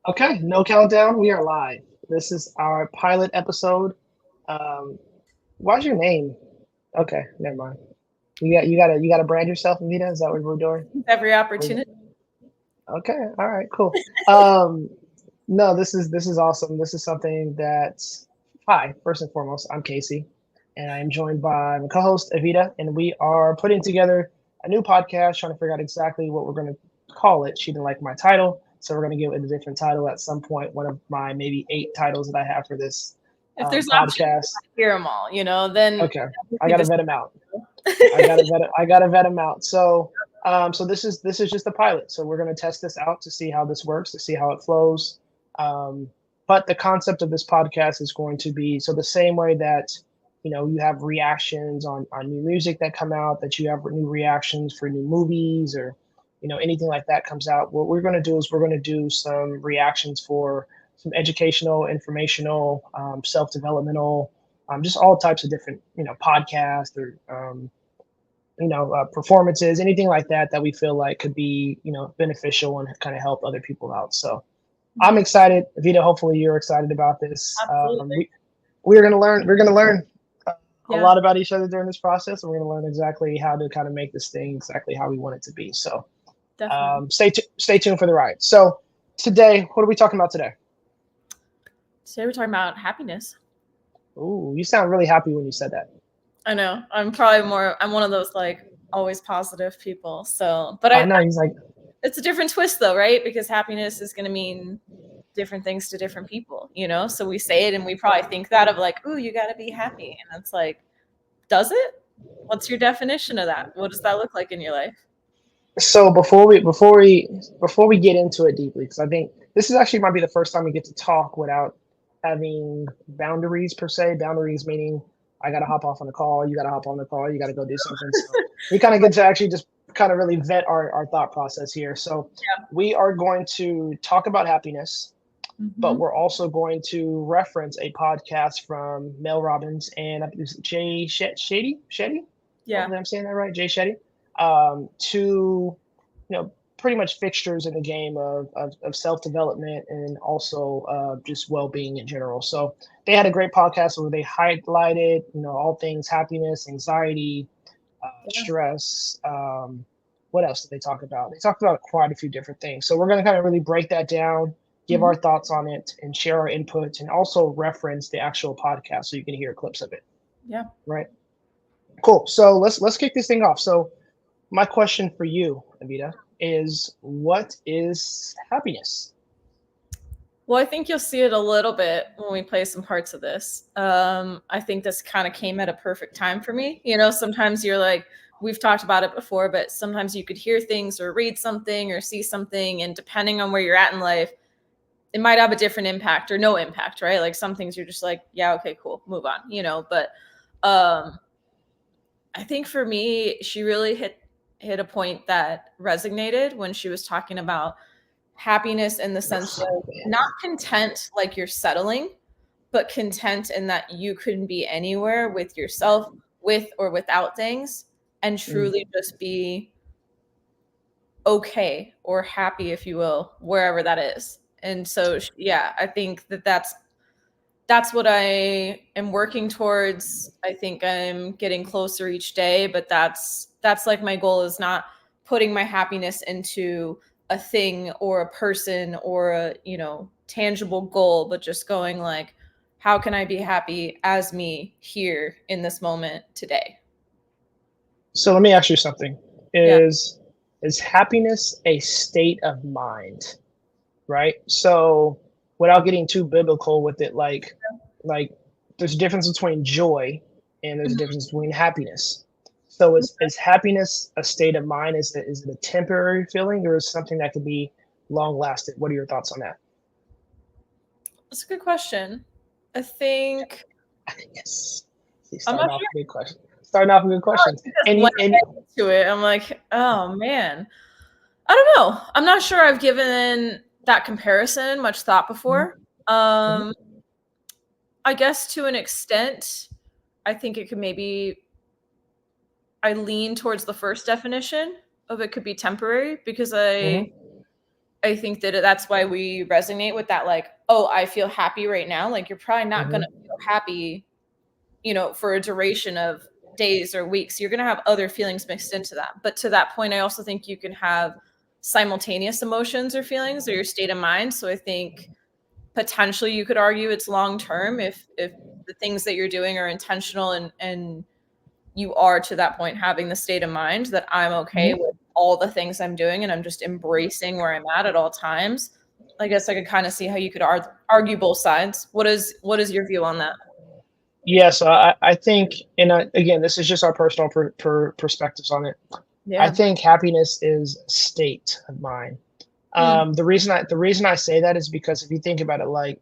Okay, no countdown. We are live. This is our pilot episode. Um, why's your name? Okay, never mind. You gotta brand yourself, Anita. Is that what we're doing? Every We're, opportunity. okay, all right, cool. Um, no, this is awesome. This is something that. Hi, first and foremost, I'm Casey, and I am joined by my co-host Evita, and we are putting together a new podcast, trying to figure out exactly what we're going to call it. She didn't like my title, so we're going to give it a different title at some point. One of my maybe 8 titles that I have for this If there's options, podcast. hear them all, then Okay, we I can gotta just. vet them out. I gotta vet them out. So this is just a pilot. So we're gonna test this out to see how this works, to see how it flows. Um, but the concept of this podcast is going to be so the same way that you have reactions on new music that come out, that you have new reactions for new movies or anything like that comes out. What we're going to do is we're going to do some reactions for some educational, informational, self-developmental, just all types of different podcasts or performances, anything like that that we feel like could be beneficial and kind of help other people out. So I'm excited, Vita. Hopefully you're excited about this. Absolutely. We're gonna learn. We're gonna learn a Yeah, lot about each other during this process, and we're gonna learn exactly how to kind of make this thing exactly how we want it to be. So definitely. stay tuned for the ride. So today, what are we talking about today? Today we're talking about happiness. Ooh, you sound really happy when you said that. I know. I'm one of those always positive people. So, but Oh no, he's like, it's a different twist though, right? Because happiness is going to mean different things to different people. So we say it and we probably think that of ooh, you got to be happy. And it's like, does it? What's your definition of that? What does that look like in your life? so before we get into it deeply, because I think this is actually might be the first time we get to talk without having boundaries per se. Boundaries meaning I got to hop off on the call, you got to hop on the call, you got to go do something. So we kind of get to actually just kind of really vet our thought process here. So we are going to talk about happiness, but Hmm. we're also going to reference a podcast from Mel Robbins and I think it's Shetty. Yeah. Hopefully, I'm saying that right, Jay Shetty. To pretty much fixtures in the game of self development and also just well being in general. So they had a great podcast where they highlighted all things happiness, anxiety, Yeah. stress. What else did they talk about? They talked about quite a few different things. So we're going to kind of really break that down, give our Hmm. thoughts on it, and share our input, and also reference the actual podcast so you can hear clips of it. Yeah. Right. Cool. So let's kick this thing off. So my question for you, Avita, is what is happiness? Well, I think you'll see it a little bit when we play some parts of this. I think this kind of came at a perfect time for me. Sometimes you're like, we've talked about it before, but sometimes you could hear things or read something or see something, and depending on where you're at in life, it might have a different impact or no impact, right? Like some things you're just like, yeah, okay, cool, move on. But um, I think for me, she really hit a point that resonated when she was talking about happiness in the sense of not content like you're settling, but content in that you can be anywhere with yourself, with or without things, and Mm. truly just be okay or happy, if you will, wherever that is. And so, yeah, I think that's what I am working towards. I think I'm getting closer each day, but that's like my goal is not putting my happiness into a thing or a person or a, tangible goal, but just going like, how can I be happy as me here in this moment today? So let me ask you something. Yeah. Is happiness a state of mind? Right? So without getting too biblical with it, like there's a difference between joy and there's a difference between happiness. So is happiness a state of mind? Is it a temporary feeling or is it something that could be long lasting? What are your thoughts on that? That's a good question. I think Yes. See, I'm starting not off sure. with good questions. Starting off with good questions. Because And when you, I and get into it, I'm like, oh man. I don't know. I'm not sure I've given that comparison much thought before. Mhm. Um, I guess to an extent, I think it could maybe I lean towards the first definition of it could be temporary because I Mhm. I think that that's why we resonate with that, like, oh, I feel happy right now. Like, you're probably not Mm-hmm. going to feel happy, you know, for a duration of days or weeks. You're going to have other feelings mixed into that. But to that point, I also think you can have simultaneous emotions or feelings or your state of mind. So I think potentially you could argue it's long term if the things that you're doing are intentional and you are to that point having the state of mind that I'm okay Mm-hmm. with all the things I'm doing and I'm just embracing where I'm at all times. I guess I could kind of see how you could argue both sides. What is your view on that? Yeah, so I think, and again, this is just our personal perspectives on it. I Yeah. think happiness is a state of mind. Mm, The reason I say that is because if you think about it, like,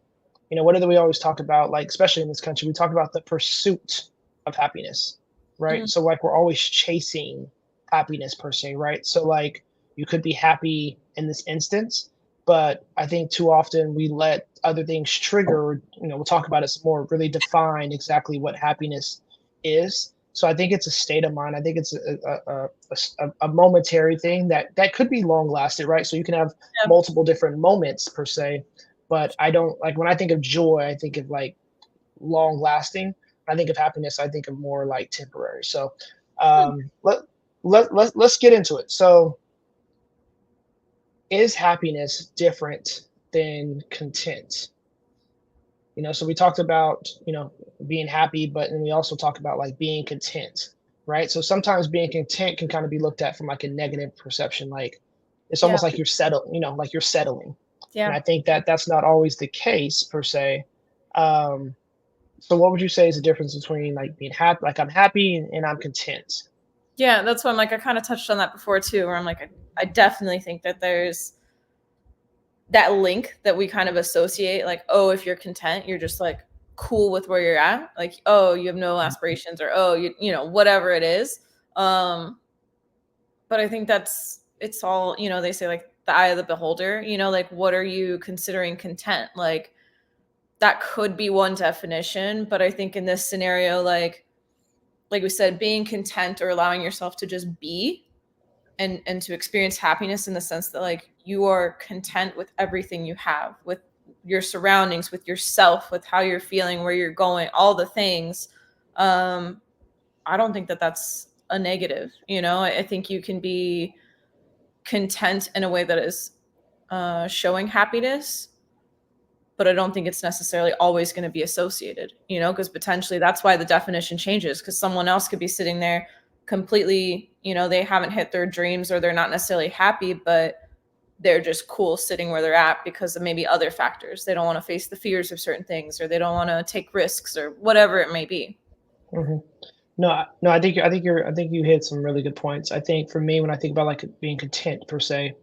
what do we always talk about? Like, especially in this country, we talk about the pursuit of happiness, right? mm, So like we're always chasing happiness per se, right? So like you could be happy in this instance, but I think too often we let other things trigger. We'll talk about it some more. Really define exactly what happiness is. So I think it's a state of mind. I think it's a momentary thing that could be long lasting, right? So you can have yeah. multiple different moments per se, but I don't like when I think of joy, I think of like long lasting. I think of happiness, I think of more like temporary. So Hmm. let's get into it. So is happiness different than content? So we talked about, being happy, but then we also talked about like being content, right? So sometimes being content can kind of be looked at from like a negative perception, like it's Yeah. almost like you're settled, like you're settling. And Yeah. I think that that's not always the case per se. Um, so what would you say is the difference between like being happy, like I'm happy and I'm content? Yeah, that's why I'm like, I kind of touched on that before too, where I'm like, I definitely think that there's that link that we kind of associate, like, oh, if you're content, you're just like cool with where you're at. Like, oh, you have no aspirations or oh, you know, whatever it is. Um, but I think it's all, you know, they say like the eye of the beholder, you know, like what are you considering content? Like that could be one definition, but I think in this scenario, like we said, being content or allowing yourself to just be and to experience happiness in the sense that like you are content with everything you have, with your surroundings, with yourself, with how you're feeling, where you're going, all the things. um I don't think that that's a negative, you know. I think you can be content in a way that is showing happiness, but I don't think it's necessarily always going to be associated, you know, because potentially that's why the definition changes, because someone else could be sitting there completely, you know, they haven't hit their dreams or they're not necessarily happy, but they're just cool sitting where they're at because of maybe other factors. They don't want to face the fears of certain things or they don't want to take risks or whatever it may be. Hmm. No, no, I think you hit some really good points. I think for me, when I think about like being content per se,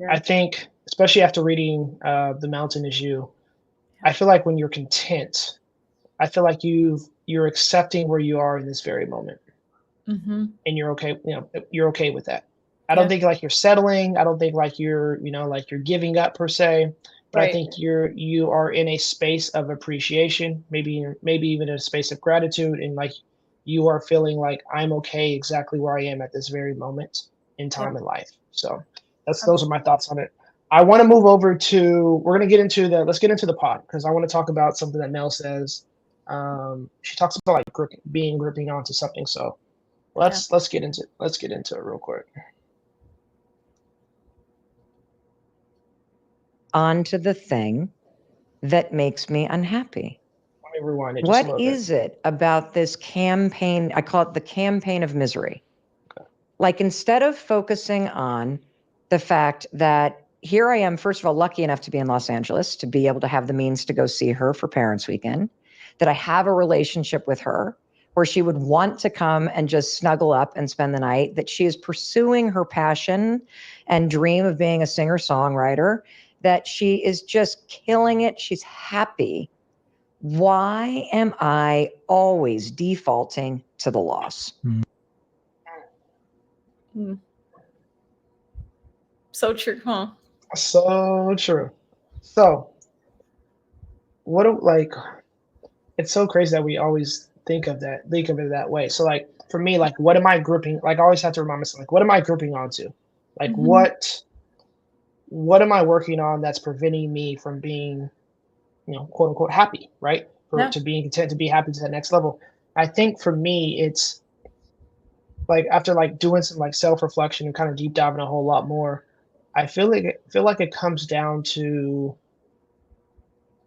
I Yeah. think, especially after reading The Mountain Is You, I feel like when you're content, I feel like you're accepting where you are in this very moment, Mm-hmm. and you're okay. You're okay with that. I don't Yeah. think like you're settling. I don't think like like you're giving up per se. But I Right. think you are in a space of appreciation, maybe even a space of gratitude, and like you are feeling like I'm okay exactly where I am at this very moment in Yep. time in life. So those are my Absolutely. thoughts on it. I want to move over to we're gonna get into the let's get into the pod because I want to talk about something that Mel says. She talks about like gripping onto something. So Yeah. let's get into it real quick. Onto the thing that makes me unhappy. Let me rewind it just a What little bit. is it about this campaign? I call it the campaign of misery. Like instead of focusing on the fact that here I am, first of all, lucky enough to be in Los Angeles, to be able to have the means to go see her for Parents Weekend, that I have a relationship with her where she would want to come and just snuggle up and spend the night, that she is pursuing her passion and dream of being a singer-songwriter, that she is just killing it. She's happy. Why am I always defaulting to the loss? Mm. So true, huh? So true. So what like it's so crazy that we always think of it that way. So like for me, like what am I gripping? Like I always have to remind myself, like what am I gripping onto? Like Mm-hmm. what am I working on that's preventing me from being, quote unquote happy, right? To being content, to be happy to the next level. I think for me, it's like after like doing some like self-reflection and kind of deep diving a whole lot more, I feel like it comes down to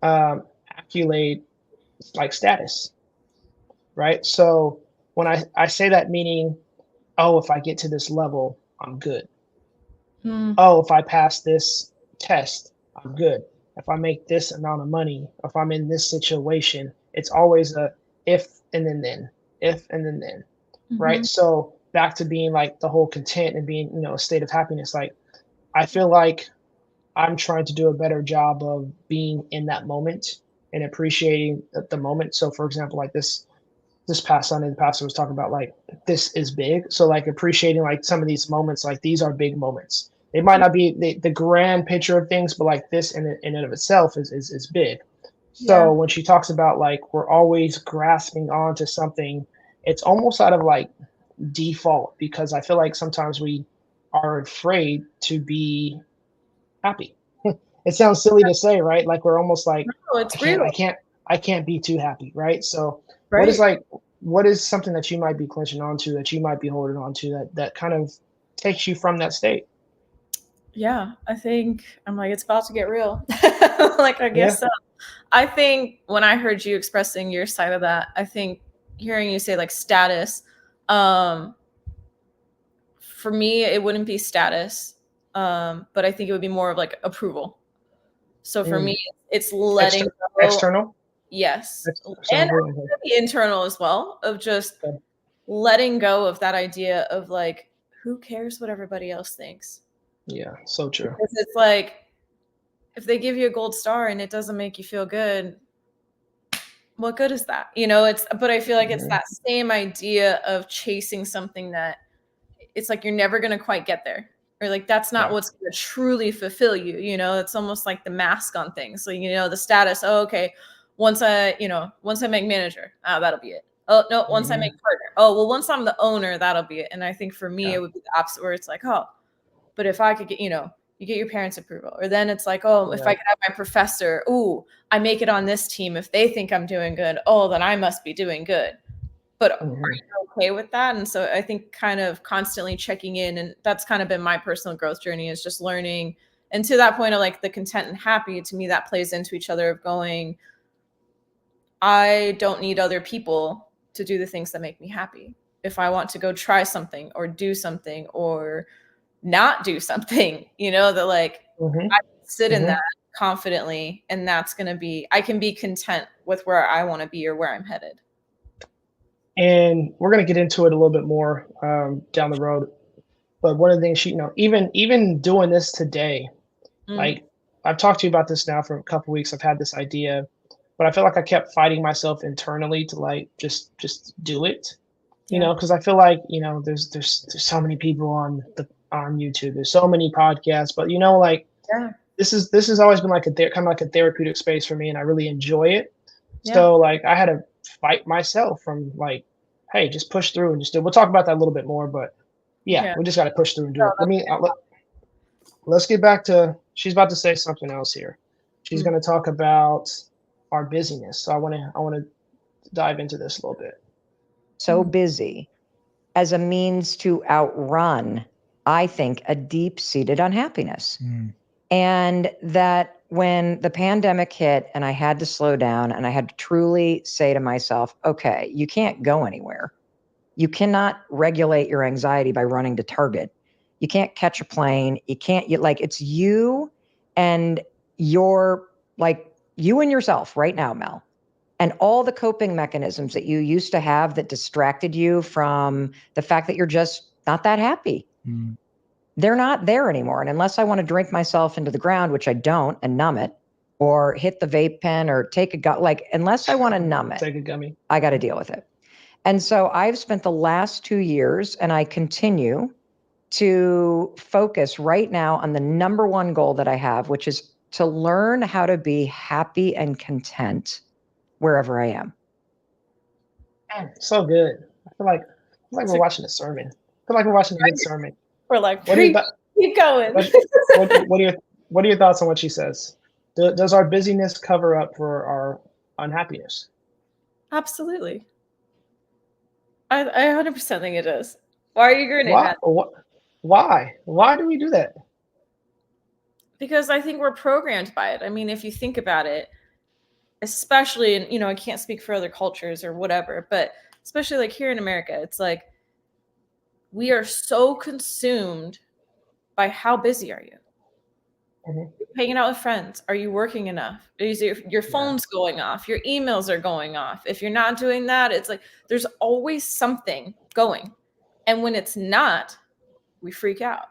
accolade, like status, right? So when I say that, meaning, oh, if I get to this level, I'm good. Oh, if I pass this test, I'm good. If I make this amount of money, if I'm in this situation, it's always a if and then, if and then, right? So back to being like the whole content and being, a state of happiness. Like I feel like I'm trying to do a better job of being in that moment and appreciating the moment. So for example, like this past Sunday, the pastor was talking about like this is big. So like appreciating like some of these moments, like these are big moments. They might not be the grand picture of things, but like this in and of itself is big. So when she talks about like we're always grasping onto something, it's almost out of like default, because I feel like sometimes we are afraid to be happy. It sounds silly to say, right? Like we're almost like, No, it's real. I can't be too happy, right? So Right. what is something that you might be clenching onto, that you might be holding on to, that kind of takes you from that state? Yeah, I think I'm like, it's about to get real. Like, I Yeah. guess so. I think when I heard you expressing your side of that, I think hearing you say like status, for me, it wouldn't be status, but I think it would be more of like approval. So for me, it's letting go. External? Yes. And External. the internal as well, of just Okay. letting go of that idea of like, who cares what everybody else thinks? Yeah, so true. Because it's like, if they give you a gold star and it doesn't make you feel good, what good is that? But I feel like it's that same idea of chasing something that it's like you're never going to quite get there. Or like that's not what's going to truly fulfill you. It's almost like the mask on things. So the status. Oh, okay. Once I make manager, that'll be it. Oh no, once I make partner. Oh well, once I'm the owner, that'll be it. And I think for me, it would be the opposite, where it's like, oh, but if I could get, you get your parents' approval, or then it's like, oh, if I could have my professor, ooh, I make it on this team. If they think I'm doing good, oh, then I must be doing good. But are you okay with that? And so I think kind of constantly checking in, and that's kind of been my personal growth journey, is just learning. And to that point of like the content and happy, to me, that plays into each other of going, I don't need other people to do the things that make me happy. If I want to go try something or do something or not do something, that like I can sit in that confidently, and that's going to be, I can be content with where I want to be or where I'm headed. And we're going to get into it a little bit more down the road. But one of the things, even doing this today, like I've talked to you about this now for a couple of weeks. I've had this idea, but I feel like I kept fighting myself internally to like just do it, because I feel like there's so many people on YouTube. There's so many podcasts, but this has always been like kind of like a therapeutic space for me, and I really enjoy it. So like I had to fight myself from like, hey, just push through and just do it. We'll talk about that a little bit more, but we just got to push through and do it. Let's get back to, she's about to say something else here. She's going to talk about our busyness. So I want to dive into this a little bit. So busy as a means to outrun, I think, a deep-seated unhappiness. And that when the pandemic hit and I had to slow down and I had to truly say to myself, okay, you can't go anywhere. You cannot regulate your anxiety by running to Target. You can't catch a plane. It's you and you and yourself right now, Mel. And all the coping mechanisms that you used to have that distracted you from the fact that you're just not that happy. They're not there anymore. And unless I want to drink myself into the ground, which I don't, and numb it, or hit the vape pen or take unless I want to numb it, take a gummy, I got to deal with it. And so I've spent the last 2 years, and I continue to focus right now on the number one goal that I have, which is to learn how to be happy and content wherever I am. So good. I feel like we're watching a sermon. I feel like we're watching a good sermon. We're like, keep going. What What are your thoughts on what she says? Does our busyness cover up for our unhappiness? Absolutely. I 100% think it does. Why are you grinning, Why? man? Why? Why do we do that? Because I think we're programmed by it. I mean, if you think about it, especially in, I can't speak for other cultures or whatever, but especially like here in America, it's like we are so consumed by how busy are you? Mhm. Hanging out with friends? Are you working enough? Is your phone's going off? Your emails are going off. If you're not doing that, it's like there's always something going. And when it's not, we freak out.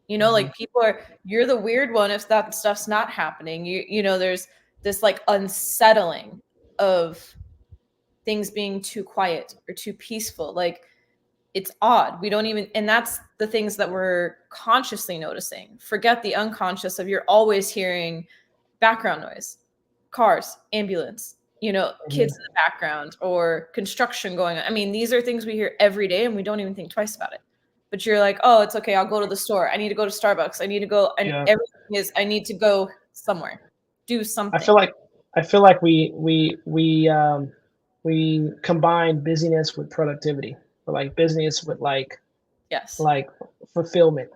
Like people you're the weird one if that stuff's not happening. There's this like unsettling of things being too quiet or too peaceful. Like it's odd. We don't even, and that's the things that we're consciously noticing. Forget the unconscious of you're always hearing background noise, cars, ambulance, kids in the background or construction going on. I mean, these are things we hear every day and we don't even think twice about it. But you're like, oh, it's okay. I'll go to the store. I need to go to Starbucks. I need to go. And everything is, I need to go somewhere, do something. I feel like we combine busyness with productivity, or like business with like fulfillment.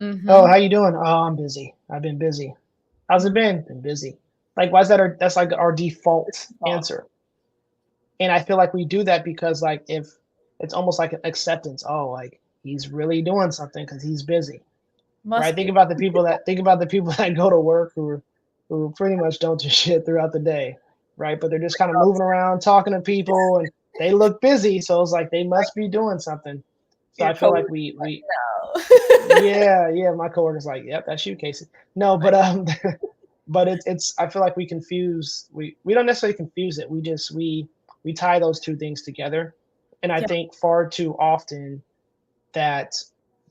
Mm-hmm. Oh, how you doing? Oh, I'm busy. I've been busy. How's it been? Been busy. Like, why is that that's like our default answer? And I feel like we do that because like if it's almost like an acceptance. Oh, like he's really doing something because he's busy. Right? Think about the people that go to work who pretty much don't do shit throughout the day, right? But they're just kind of moving around, talking to people, and they look busy. So it's like they must be doing something. So I feel like we yeah, my coworker's like, yep, that's you, Casey. No, but but it's I feel like we don't necessarily confuse it. We tie those two things together. And I think far too often that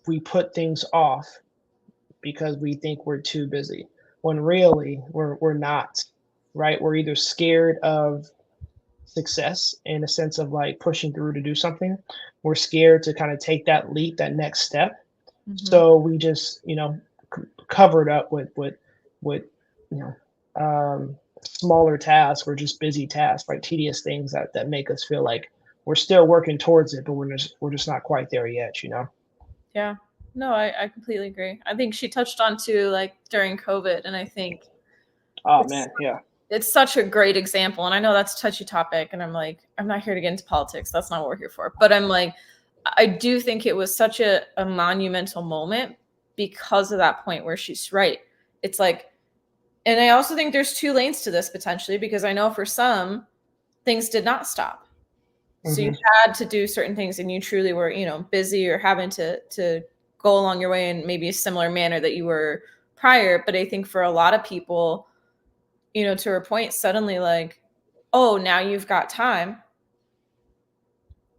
we put things off because we think we're too busy when really we're not, right? We're either scared of success in a sense of like pushing through to do something. We're scared to kind of take that leap, that next step. So we just, covered up with smaller tasks or just busy tasks, right? Tedious things that make us feel like we're still working towards it, but we're just not quite there yet, Yeah. No, I completely agree. I think she touched on too, like during COVID, and I think it's such a great example. And I know that's a touchy topic, and I'm like, I'm not here to get into politics. That's not what we're here for. But I'm like, I do think it was such a monumental moment because of that point where she's right. It's like, and I also think there's two lanes to this potentially, because I know for some things did not stop. So you had to do certain things and you truly were, busy or having to go along your way in maybe a similar manner that you were prior. But I think for a lot of people, to her point, suddenly like, oh, now you've got time.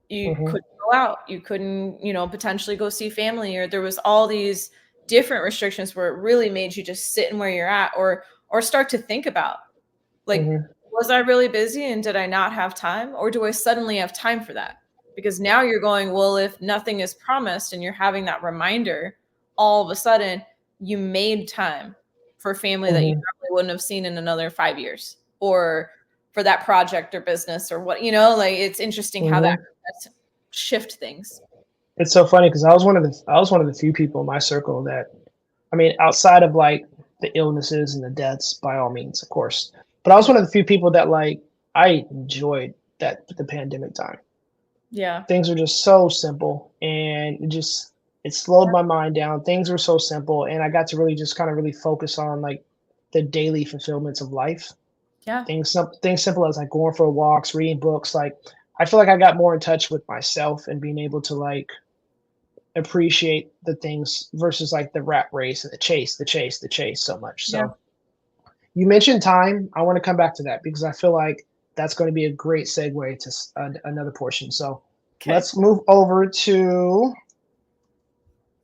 You couldn't go out. You couldn't, potentially go see family, or there was all these different restrictions where it really made you just sit in where you're at or start to think about like, was I really busy and did I not have time? Or do I suddenly have time for that? Because now you're going, well, if nothing is promised and you're having that reminder, all of a sudden you made time for family that you probably wouldn't have seen in another 5 years, or for that project or business or what, like it's interesting how that shift things. It's so funny because I was one of the few people in my circle that, I mean, outside of like the illnesses and the deaths, by all means, of course, but I was one of the few people that like I enjoyed the pandemic time. Yeah, things were just so simple, and it slowed my mind down. Things were so simple, and I got to really just kind of really focus on like the daily fulfillments of life. Yeah, Things simple as like going for walks, reading books. Like I feel like I got more in touch with myself and being able to like appreciate the things versus like the rat race and the chase so much. So you mentioned time. I want to come back to that because I feel like that's going to be a great segue to another portion. So let's move over to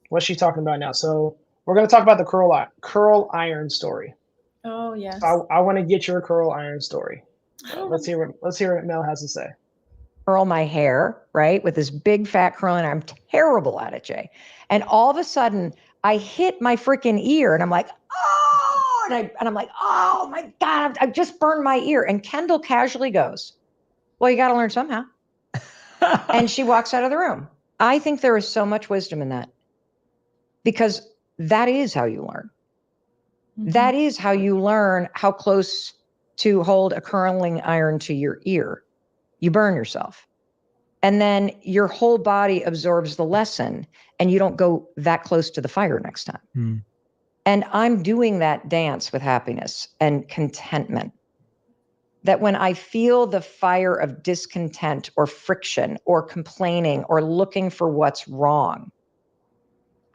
what's she talking about now. So we're going to talk about the curl iron story. Oh yes. So I want to get your curl iron story. Let's hear what Mel has to say. Curl my hair, right, with this big fat curl, and I'm terrible at it, Jay. And all of a sudden, I hit my freaking ear, and I'm like, And I'm like, oh my God, I've just burned my ear. And Kendall casually goes, well, you got to learn somehow. And she walks out of the room. I think there is so much wisdom in that, because that is how you learn. Mm-hmm. That is how you learn how close to hold a curling iron to your ear. You burn yourself. And then your whole body absorbs the lesson, and you don't go that close to the fire next time. Mm. And I'm doing that dance with happiness and contentment. That when I feel the fire of discontent or friction or complaining or looking for what's wrong,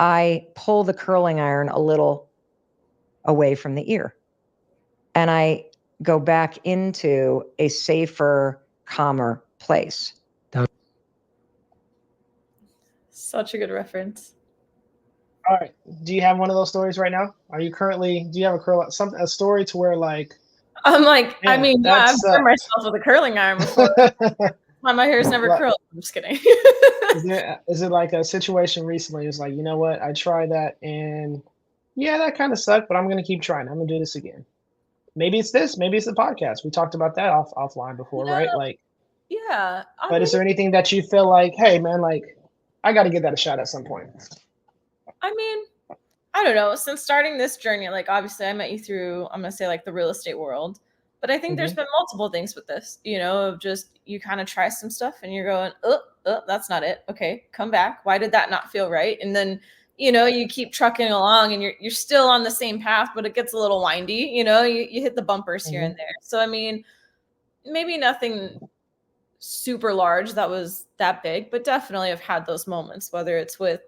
I pull the curling iron a little away from the ear. And I go back into a safer, calmer place. Such a good reference. All right. Do you have one of those stories right now? Do you have a story to where like, I'm like, yeah, I've burned myself with a curling iron before. My hair's never curled. I'm just kidding. Is it like a situation recently? It's like, you know what? I tried that and yeah, that kind of sucked, but I'm going to keep trying. I'm going to do this again. Maybe it's this, maybe it's the podcast. We talked about that offline before, right? Like, yeah. But is there anything that you feel like, hey man, like I got to give that a shot at some point? I mean, I don't know. Since starting this journey, like obviously I met you through, I'm going to say like the real estate world, but I think there's been multiple things with this, of just, you kind of try some stuff and you're going, oh, that's not it. Okay. Come back. Why did that not feel right? And then, you keep trucking along and you're still on the same path, but it gets a little windy, you hit the bumpers here and there. So, I mean, maybe nothing super large that was that big, but definitely I've had those moments, whether it's with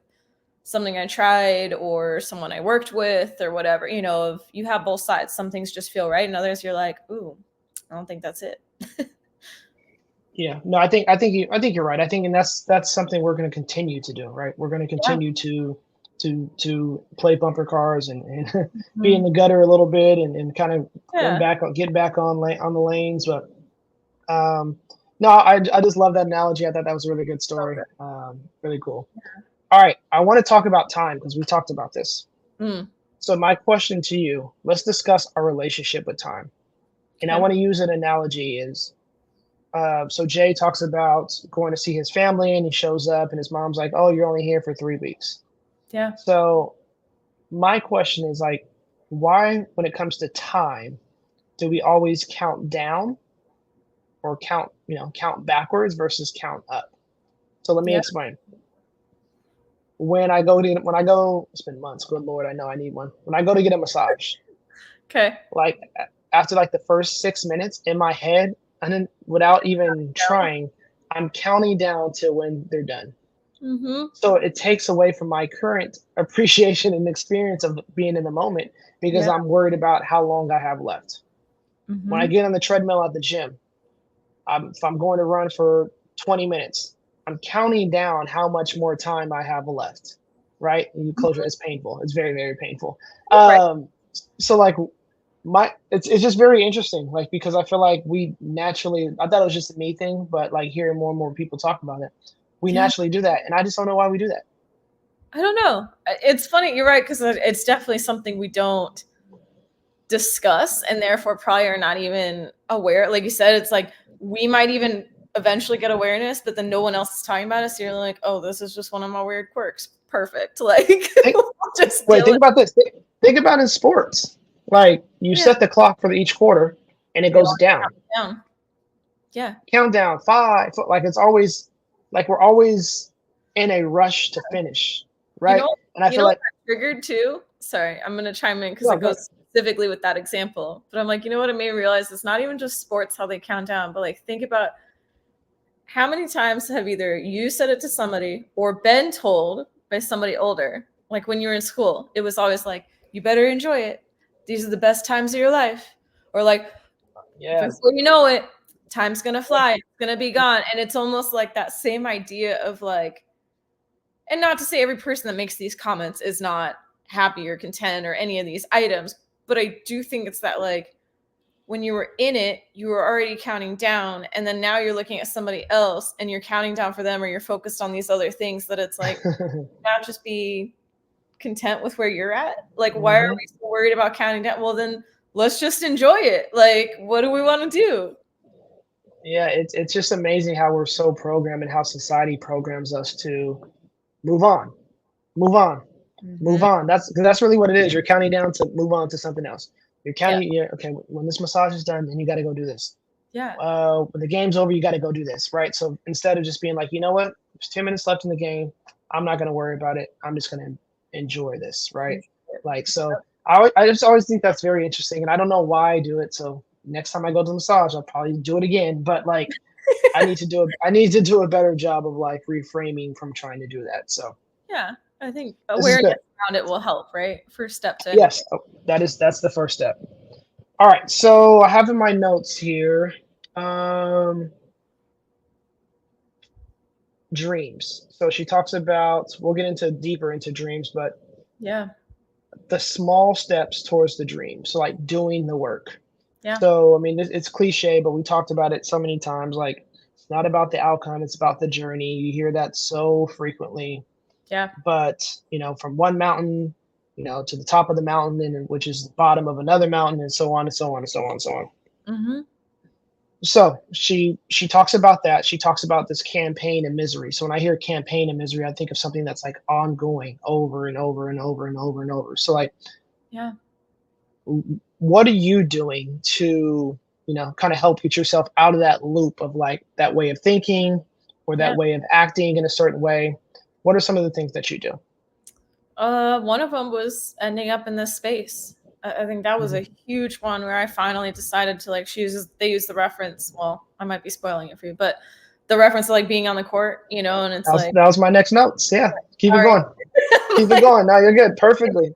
something I tried or someone I worked with or whatever, if you have both sides, some things just feel right. And others you're like, ooh, I don't think that's it. Yeah, no, I think you're right. I think, and that's something we're going to continue to do, right? We're going to continue to play bumper cars and be in the gutter a little bit and kind of get back on the lanes. But no, I just love that analogy. I thought that was a really good story. Really cool. All right, I want to talk about time because we talked about this. So my question to you, let's discuss our relationship with time. And I want to use an analogy is, so Jay talks about going to see his family and he shows up and his mom's like, oh, you're only here for 3 weeks. Yeah. So my question is like, why, when it comes to time, do we always count down or count backwards versus count up? So let me explain. When I go, it's been months. Good Lord, I know I need one. When I go to get a massage, okay, like after like the first 6 minutes in my head, and then without even trying, I'm counting down to when they're done. So it takes away from my current appreciation and experience of being in the moment because I'm worried about how long I have left. When I get on the treadmill at the gym, if I'm going to run for 20 minutes, I'm counting down how much more time I have left, right? And you close it's painful. It's very, very painful. So like it's just very interesting, like, because I feel like we naturally, I thought it was just a me thing, but like hearing more and more people talk about it, we naturally do that. And I just don't know why we do that. I don't know. It's funny. You're right. Because it's definitely something we don't discuss and therefore probably are not even aware. Like you said, it's like we might even eventually get awareness, but then no one else is talking about it. So you're like, oh, this is just one of my weird quirks. Perfect. Like, think about this. Think about in sports. Like you set the clock for each quarter and it goes down. Yeah. Countdown 5. Like it's always like we're always in a rush to finish. Right. And I feel like triggered too. Sorry, I'm going to chime in because it goes specifically with that example. But I'm like, you know what? It made me realize it's not even just sports, how they count down, but like think about how many times have either you said it to somebody or been told by somebody older, like when you were in school, it was always like, you better enjoy it. These are the best times of your life. Or like, before you know it, time's going to fly. It's going to be gone. And it's almost like that same idea of like, and not to say every person that makes these comments is not happy or content or any of these items, but I do think it's that like, when you were in it, you were already counting down. And then now you're looking at somebody else and you're counting down for them or you're focused on these other things that it's like, not just be content with where you're at? Like, why are we so worried about counting down? Well, then let's just enjoy it. Like, what do we want to do? Yeah, it's just amazing how we're so programmed and how society programs us to move on, move on, move on. That's really what it is. You're counting down to move on to something else. You're counting. Yeah. Okay, when this massage is done, then you got to go do this. Yeah. When the game's over, you got to go do this, right? So instead of just being like, you know what, there's 10 minutes left in the game, I'm not going to worry about it. I'm just going to enjoy this, right? Like, so I just always think that's very interesting, and I don't know why I do it. So next time I go to the massage, I'll probably do it again. But like, I need to do a better job of like reframing from trying to do that. So yeah, I think awareness around it will help, right? First step to yes, that's the first step. All right, so I have in my notes here, dreams. So she talks about, we'll get into deeper into dreams, but yeah, the small steps towards the dream. So like doing the work. Yeah. So I mean, it's cliche, but we talked about it so many times. Like, it's not about the outcome; it's about the journey. You hear that so frequently. Yeah. But from one mountain, to the top of the mountain, and which is the bottom of another mountain, and so on and so on and so on and so on. Mm-hmm. So she talks about that. She talks about this campaign and misery. So when I hear campaign and misery, I think of something that's like ongoing, over and over and over and over and over. So like, yeah, what are you doing to kind of help get yourself out of that loop of like that way of thinking or that way of acting in a certain way? What are some of the things that you do? One of them was ending up in this space. I think that was a huge one where I finally decided to like, they use the reference. Well, I might be spoiling it for you, but the reference to like being on the court, and it's that was my next notes. Yeah. Keep it going. Keep it going. No, you're good. Perfectly.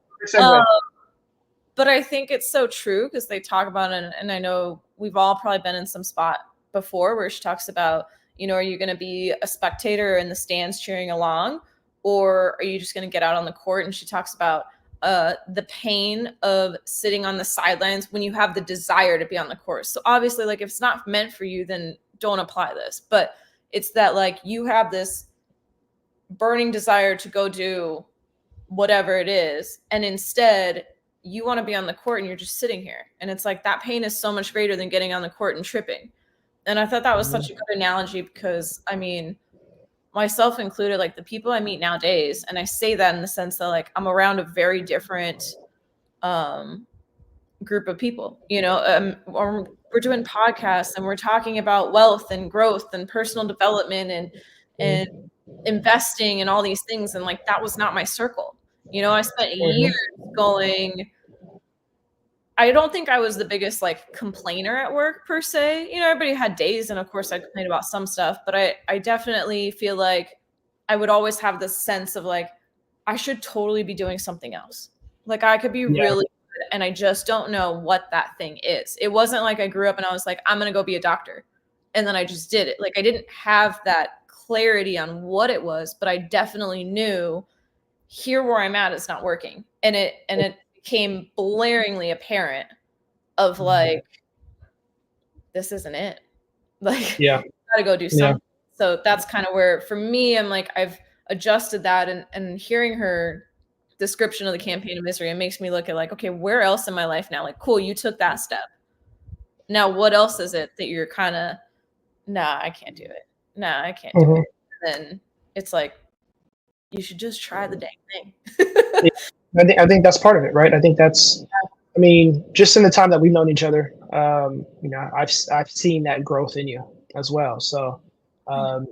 But I think it's so true because they talk about it, and I know we've all probably been in some spot before where she talks about, are you going to be a spectator in the stands cheering along, or are you just going to get out on the court? And she talks about the pain of sitting on the sidelines when you have the desire to be on the court. So obviously, like, if it's not meant for you, then don't apply this. But it's that like you have this burning desire to go do whatever it is, and instead you want to be on the court and you're just sitting here. And it's like that pain is so much greater than getting on the court and tripping. And I thought that was such a good analogy because, I mean, myself included, like the people I meet nowadays, and I say that in the sense that like I'm around a very different group of people, we're doing podcasts and we're talking about wealth and growth and personal development and investing and all these things. And like, that was not my circle. I spent years going, I don't think I was the biggest like complainer at work per se. Everybody had days, and of course I complained about some stuff, but I definitely feel like I would always have this sense of like, I should totally be doing something else. Like I could be really good, and I just don't know what that thing is. It wasn't like I grew up and I was like, I'm going to go be a doctor. And then I just did it. Like I didn't have that clarity on what it was, but I definitely knew here where I'm at is not working. And it became blaringly apparent of like, this isn't it. Like, you gotta go do something. So that's kind of where, for me, I'm like, I've adjusted that, and hearing her description of the campaign of misery, it makes me look at like, okay, where else in my life now? Like, cool, you took that step. Now, what else is it that you're kind of, nah, I can't do it. Nah, I can't do it. And then it's like, you should just try the dang thing. I think that's part of it, right? I think that's, I mean, just in the time that we've known each other, I've seen that growth in you as well. So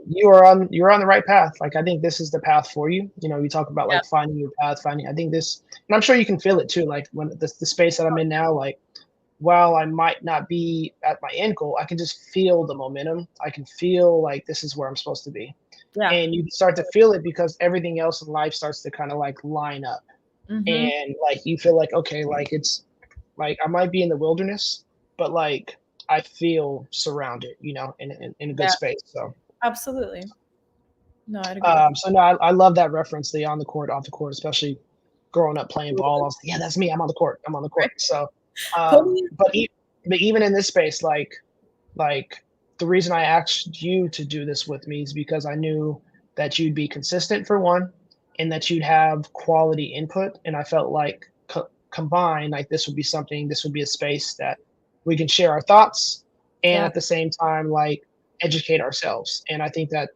you're on the right path. Like, I think this is the path for you. You talk about like finding your path, I think this, and I'm sure you can feel it too. Like when the space that I'm in now, like, while I might not be at my end goal, I can just feel the momentum. I can feel like this is where I'm supposed to be. Yeah. And you start to feel it because everything else in life starts to kind of like line up. And like you feel like, okay, like it's like I might be in the wilderness, but like I feel surrounded, in a good space. So absolutely. No, I'd agree. So no, I love that reference, the on the court, off the court, especially growing up playing ball. I was like, yeah, that's me. I'm on the court. So but even in this space, like the reason I asked you to do this with me is because I knew that you'd be consistent for one, and that you'd have quality input. And I felt like combined, like this would be a space that we can share our thoughts and at the same time, like educate ourselves. And I think that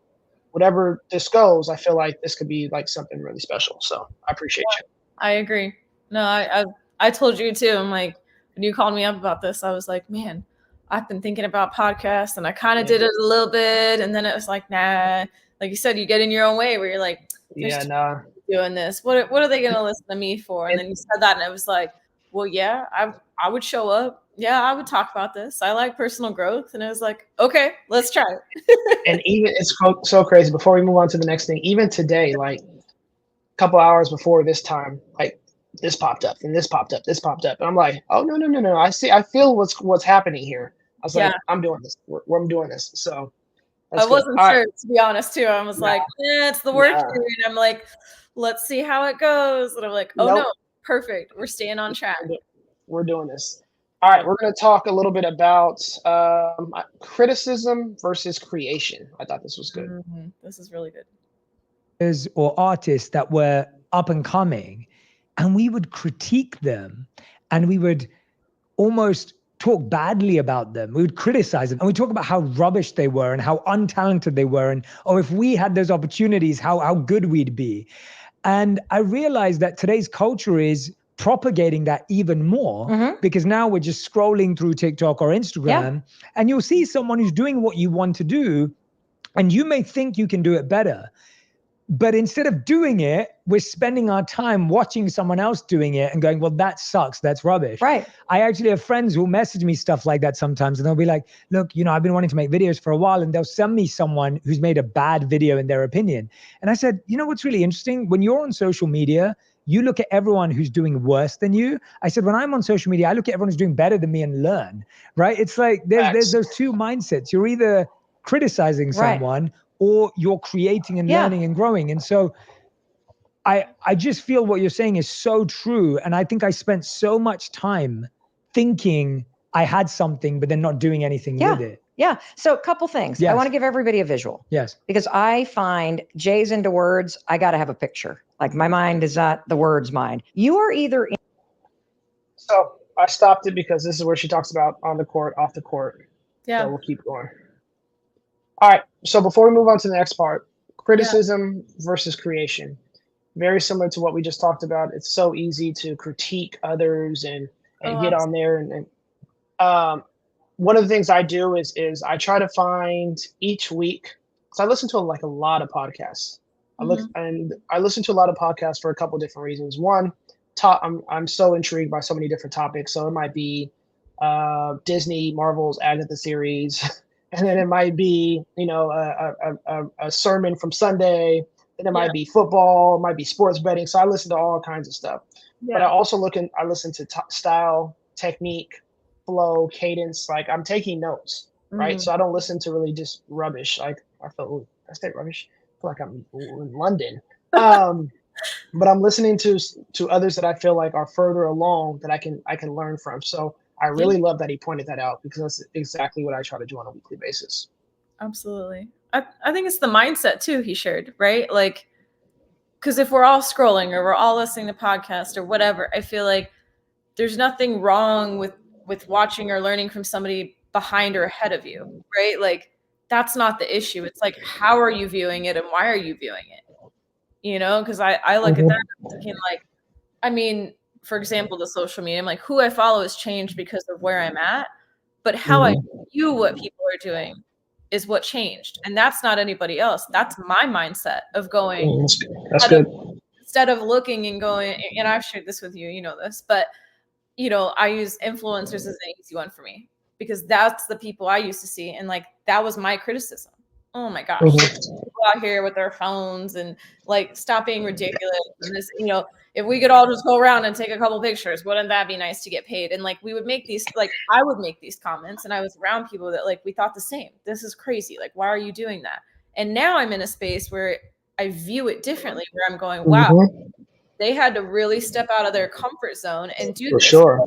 whatever this goes, I feel like this could be like something really special. So I appreciate you. I agree. No, I told you too. I'm like, when you called me up about this, I was like, man, I've been thinking about podcasts and I kind of did it a little bit. And then it was like, nah, like you said, you get in your own way where you're like, doing this. What are they going to listen to me for? And then you said that and it was like, well, yeah, I would show up. Yeah, I would talk about this. I like personal growth. And it was like, okay, let's try it. And even it's so crazy. Before we move on to the next thing, even today, like a couple hours before this time, like this popped up and this popped up, and I'm like, oh no! I feel what's happening here. I was like, I'm doing this. I'm doing this. So I wasn't sure, to be honest, too. I was like, it's the work period. I'm like, let's see how it goes. And I'm like, oh no, perfect. We're staying on track. We're doing this. All right, we're going to talk a little bit about criticism versus creation. I thought this was good. Mm-hmm. This is really good. Or artists that were up and coming, and we would critique them, and we would almost talk badly about them. We would criticize them, and we talk about how rubbish they were and how untalented they were, and if we had those opportunities, how good we'd be. And I realized that today's culture is propagating that even more, because now we're just scrolling through TikTok or Instagram, and you'll see someone who's doing what you want to do, and you may think you can do it better. But instead of doing it, we're spending our time watching someone else doing it and going, well, that sucks. That's rubbish. Right. I actually have friends who'll message me stuff like that sometimes. And they'll be like, look, I've been wanting to make videos for a while. And they'll send me someone who's made a bad video in their opinion. And I said, what's really interesting? When you're on social media, you look at everyone who's doing worse than you. I said, when I'm on social media, I look at everyone who's doing better than me and learn, right? It's like, there's those two mindsets. You're either criticizing someone or you're creating and learning and growing. And so I just feel what you're saying is so true. And I think I spent so much time thinking I had something, but then not doing anything with it. Yeah. So a couple things. Yes. I want to give everybody a visual. Yes. Because I find Jay's into words. I got to have a picture. Like my mind is not the words mind. You are either. So I stopped it because this is where she talks about on the court, off the court. Yeah. So we'll keep going. All right. So before we move on to the next part, criticism versus creation. Very similar to what we just talked about. It's so easy to critique others and get on there. And one of the things I do is I try to find each week. So I listen to a lot of podcasts. I listen to a lot of podcasts for a couple of different reasons. One, I'm so intrigued by so many different topics. So it might be Disney, Marvel's Agatha series. And then it might be, a sermon from Sunday. And it might be football. It might be sports betting. So I listen to all kinds of stuff. Yeah. But I also listen to style, technique, flow, cadence. Like I'm taking notes, right? So I don't listen to really just rubbish. Like I feel, I say rubbish. I feel like I'm in London. But I'm listening to others that I feel like are further along that I can learn from. So I really love that he pointed that out because that's exactly what I try to do on a weekly basis. Absolutely. I think it's the mindset too he shared, right? Like, because if we're all scrolling or we're all listening to podcasts or whatever, I feel like there's nothing wrong with watching or learning from somebody behind or ahead of you, right? Like, that's not the issue. It's like, how are you viewing it and why are you viewing it? Because I look at that and thinking like, I mean, for example, the social media, I'm like, who I follow has changed because of where I'm at, but how I view what people are doing is what changed. And that's not anybody else. That's my mindset of going, that's good. Instead of looking and going, and I've shared this with you, you know this, but I use influencers as an easy one for me because that's the people I used to see. And like, that was my criticism. Oh my gosh, people out here with their phones and like, stop being ridiculous. And this, if we could all just go around and take a couple pictures, wouldn't that be nice to get paid? And like, we would make these, like, I would make these comments and I was around people that like, we thought the same. This is crazy. Like, why are you doing that? And now I'm in a space where I view it differently, where I'm going, wow, they had to really step out of their comfort zone and do this. Sure.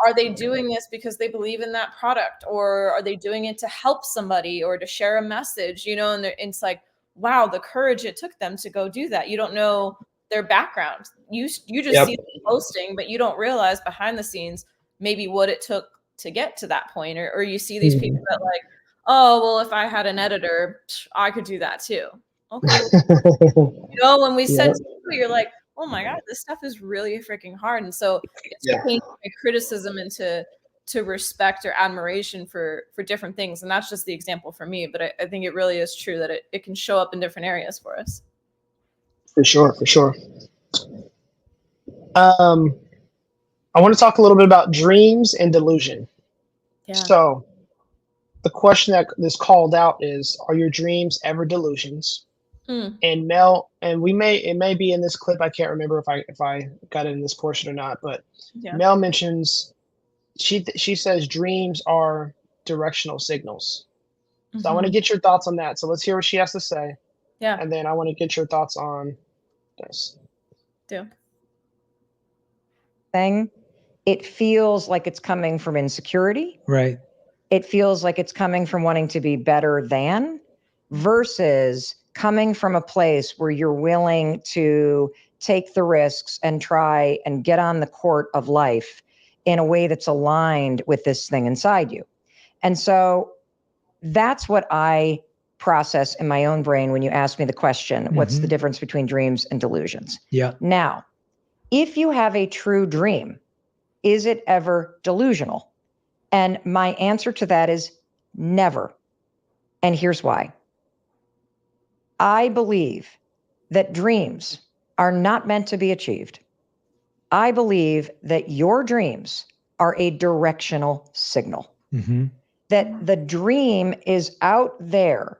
Are they doing this because they believe in that product, or are they doing it to help somebody or to share a message, and it's like, wow, the courage it took them to go do that. You don't know their background. You just see them posting, but you don't realize behind the scenes maybe what it took to get to that point. Or you see these people that like, oh, well, if I had an editor, I could do that too. Okay. When we said you're like, oh my God, this stuff is really freaking hard. And so it's changing my criticism into respect or admiration for different things. And that's just the example for me. But I think it really is true that it can show up in different areas for us. For sure. I want to talk a little bit about dreams and delusion. Yeah. So the question that is called out is, are your dreams ever delusions? And Mel, and it may be in this clip. I can't remember if I got it in this portion or not, but Mel mentions, she says dreams are directional signals. So I want to get your thoughts on that. So let's hear what she has to say. Yeah. And then I want to get your thoughts on this. Yeah. It feels like it's coming from insecurity. Right. It feels like it's coming from wanting to be better than, versus coming from a place where you're willing to take the risks and try and get on the court of life in a way that's aligned with this thing inside you. And so that's what I process in my own brain when you ask me the question, what's the difference between dreams and delusions? Yeah. Now, if you have a true dream, is it ever delusional? And my answer to that is never. And here's why. I believe that dreams are not meant to be achieved. I believe that your dreams are a directional signal. That the dream is out there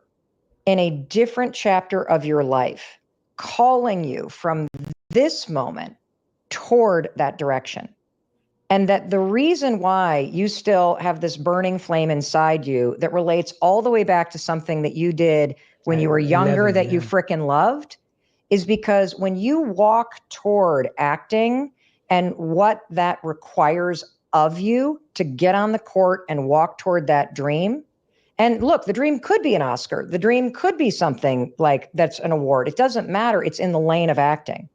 in a different chapter of your life, calling you from this moment toward that direction. And that the reason why you still have this burning flame inside you that relates all the way back to something that you did when you were younger that you frickin' loved is because when you walk toward acting and what that requires of you to get on the court and walk toward that dream. And look, the dream could be an Oscar. The dream could be something like that's an award. It doesn't matter. It's in the lane of acting.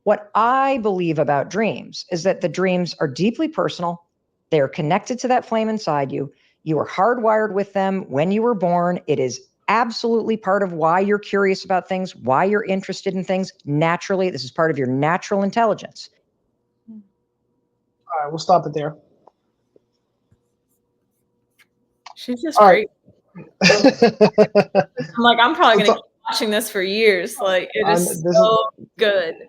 What I believe about dreams is that the dreams are deeply personal. They are connected to that flame inside you. You were hardwired with them when you were born. It is absolutely part of why you're curious about things, why you're interested in things naturally. This is part of your natural intelligence. All right, we'll stop it there. She's just great. I'm like, I'm probably going to keep watching this for years. Like, it is so good.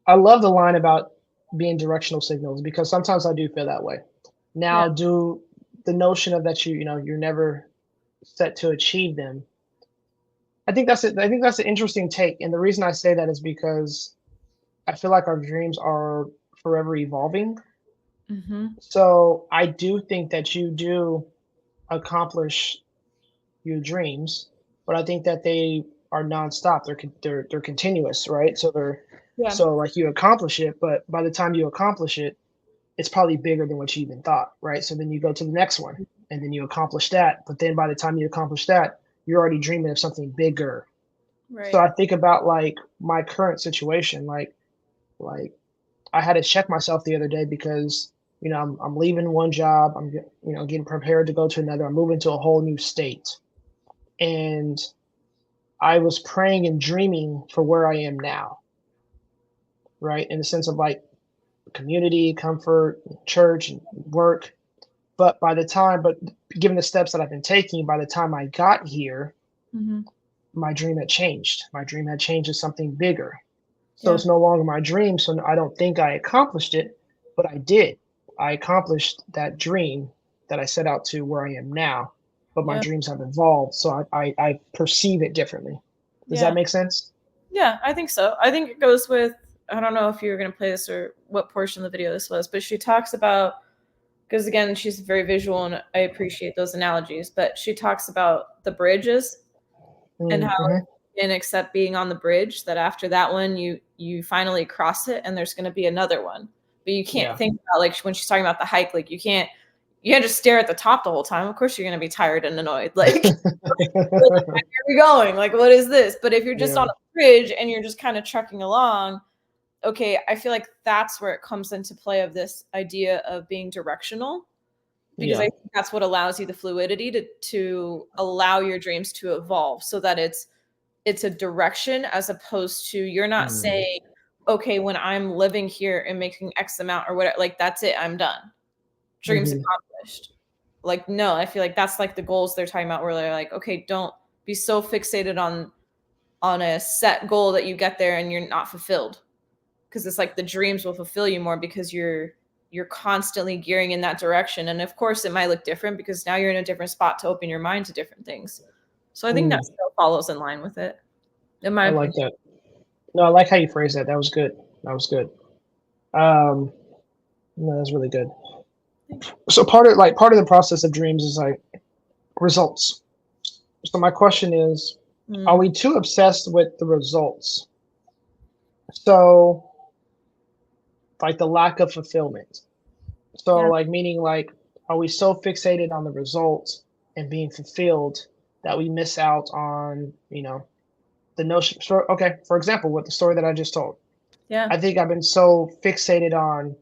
I love the line about being directional signals because sometimes I do feel that way. Now, do the notion of that you're never set to achieve them. I think that's it. I think that's an interesting take, and the reason I say that is because I feel like our dreams are forever evolving. So I do think that you do accomplish your dreams, but I think that they are nonstop. They're continuous, right? So so like you accomplish it, but by the time you accomplish it, it's probably bigger than what you even thought, right? So then you go to the next one and then you accomplish that. But then by the time you accomplish that, you're already dreaming of something bigger. Right. So I think about like my current situation, like I had to check myself the other day because, I'm leaving one job. I'm, getting prepared to go to another. I'm moving to a whole new state. And I was praying and dreaming for where I am now. Right. In the sense of like community, comfort, church, and work. But given the steps that I've been taking, by the time I got here, my dream had changed. My dream had changed to something bigger. So it's no longer my dream. So I don't think I accomplished it, but I did. I accomplished that dream that I set out to where I am now, but my dreams have evolved. So I perceive it differently. Does that make sense? Yeah, I think so. I think it goes with, I don't know if you were going to play this or what portion of the video this was, but she talks about, because again, she's very visual and I appreciate those analogies, but she talks about the bridges and how and accept being on the bridge, that after that one, you finally cross it and there's going to be another one. But you can't think about, like when she's talking about the hike, like you can't just stare at the top the whole time. Of course, you're going to be tired and annoyed. Like, where are we going? Like, what is this? But if you're just on a bridge and you're just kind of trucking along. Okay, I feel like that's where it comes into play of this idea of being directional, because I think that's what allows you the fluidity to allow your dreams to evolve, so that it's a direction, as opposed to you're not saying, okay, when I'm living here and making X amount or whatever, like that's it, I'm done. Dreams accomplished. Like, no, I feel like that's like the goals they're talking about, where they're like, okay, don't be so fixated on a set goal that you get there and you're not fulfilled. Because it's like the dreams will fulfill you more because you're constantly gearing in that direction. And of course it might look different because now you're in a different spot to open your mind to different things. So I think that still follows in line with it. I like that. No, I like how you phrased that. That was good. That was good. No, that's really good. So part of the process of dreams is like results. So my question is, are we too obsessed with the results? So like the lack of fulfillment. So like, meaning like, are we so fixated on the results and being fulfilled that we miss out on, the notion? Okay, for example, with the story that I just told. Yeah. I think I've been so fixated on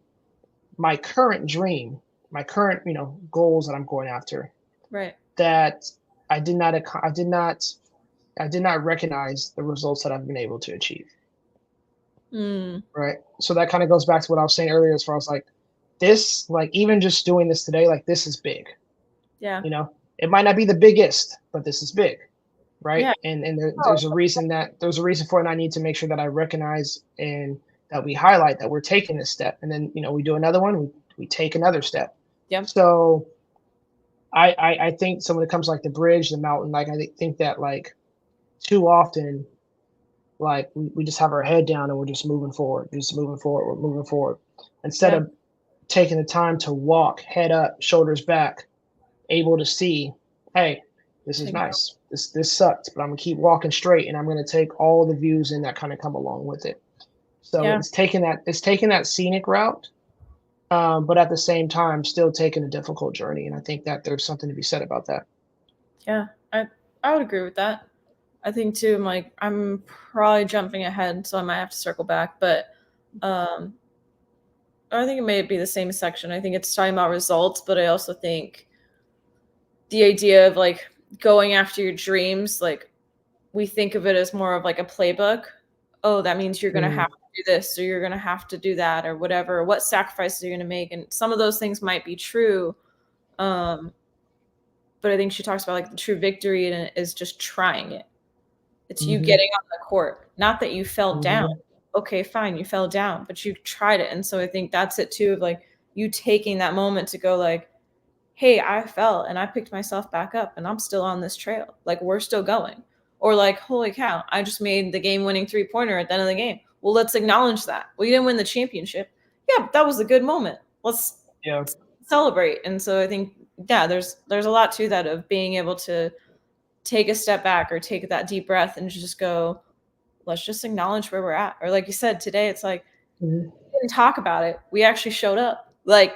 my current dream, my current, goals that I'm going after. Right. That I did not recognize the results that I've been able to achieve. Right. So that kind of goes back to what I was saying earlier, as far as like this, like even just doing this today, like this is big. Yeah. It might not be the biggest, but this is big. Right. Yeah. And there's a reason for it. And I need to make sure that I recognize and that we highlight that we're taking this step. And then, we do another one, we take another step. Yeah. So I think when it comes like the bridge, the mountain, like I think that like too often, like we just have our head down and we're just moving forward, we're moving forward. Instead of taking the time to walk, head up, shoulders back, able to see, hey, this is nice. This sucked, but I'm gonna keep walking straight and I'm gonna take all the views in that kind of come along with it. So it's taking that scenic route, but at the same time still taking a difficult journey. And I think that there's something to be said about that. Yeah, I would agree with that. I think too, I'm probably jumping ahead, so I might have to circle back. But I think it may be the same section. I think it's talking about results, but I also think the idea of like going after your dreams, like we think of it as more of like a playbook. Oh, that means you're going to have to do this, or you're going to have to do that, or whatever. What sacrifices are you going to make? And some of those things might be true. But I think she talks about like the true victory is just trying it. It's you getting on the court, not that you fell down. Okay, fine, you fell down, but you tried it. And so I think that's it too, of like you taking that moment to go like, hey, I fell and I picked myself back up and I'm still on this trail. Like we're still going. Or like, holy cow, I just made the game-winning 3-pointer at the end of the game. Well, let's acknowledge that. We didn't win the championship. Yeah, but that was a good moment. Let's celebrate. And so I think, there's a lot to that, of being able to take a step back or take that deep breath and just go, let's just acknowledge where we're at. Or like you said, today, it's like, we didn't talk about it. We actually showed up. Like,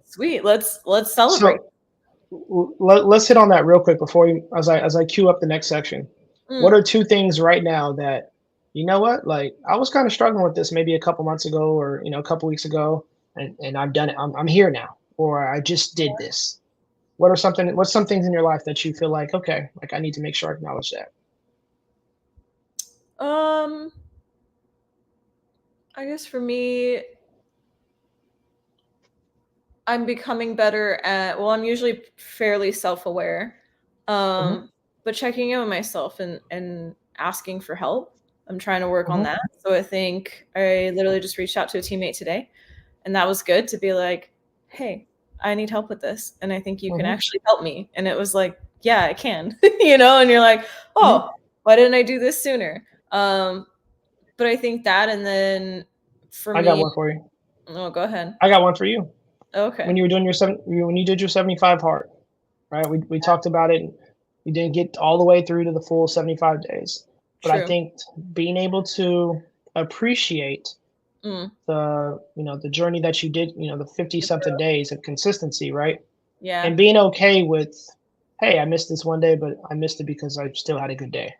sweet, let's celebrate. So, let's hit on that real quick before as I queue up the next section. What are 2 things right now that, like I was kind of struggling with this maybe a couple months ago, or, a couple weeks ago, and I've done it. I'm here now, or I just did this. What's some things in your life that you feel like, okay, like I need to make sure I acknowledge that? I guess for me, I'm becoming better at, I'm usually fairly self-aware, but checking in with myself and asking for help. I'm trying to work on that. So I think I literally just reached out to a teammate today, and that was good to be like, hey, I need help with this. And I think you can actually help me. And it was like, yeah, I can, and you're like, oh, why didn't I do this sooner? But I think that, and then for me, I got one for you. Oh, go ahead. I got one for you. Okay. When you were doing when you did your 75 hard, right? We talked about it, and you didn't get all the way through to the full 75 days. But I think being able to appreciate the journey that you did, the 50 something days of consistency, right? Yeah. And being okay with, hey, I missed this one day, but I missed it because I still had a good day.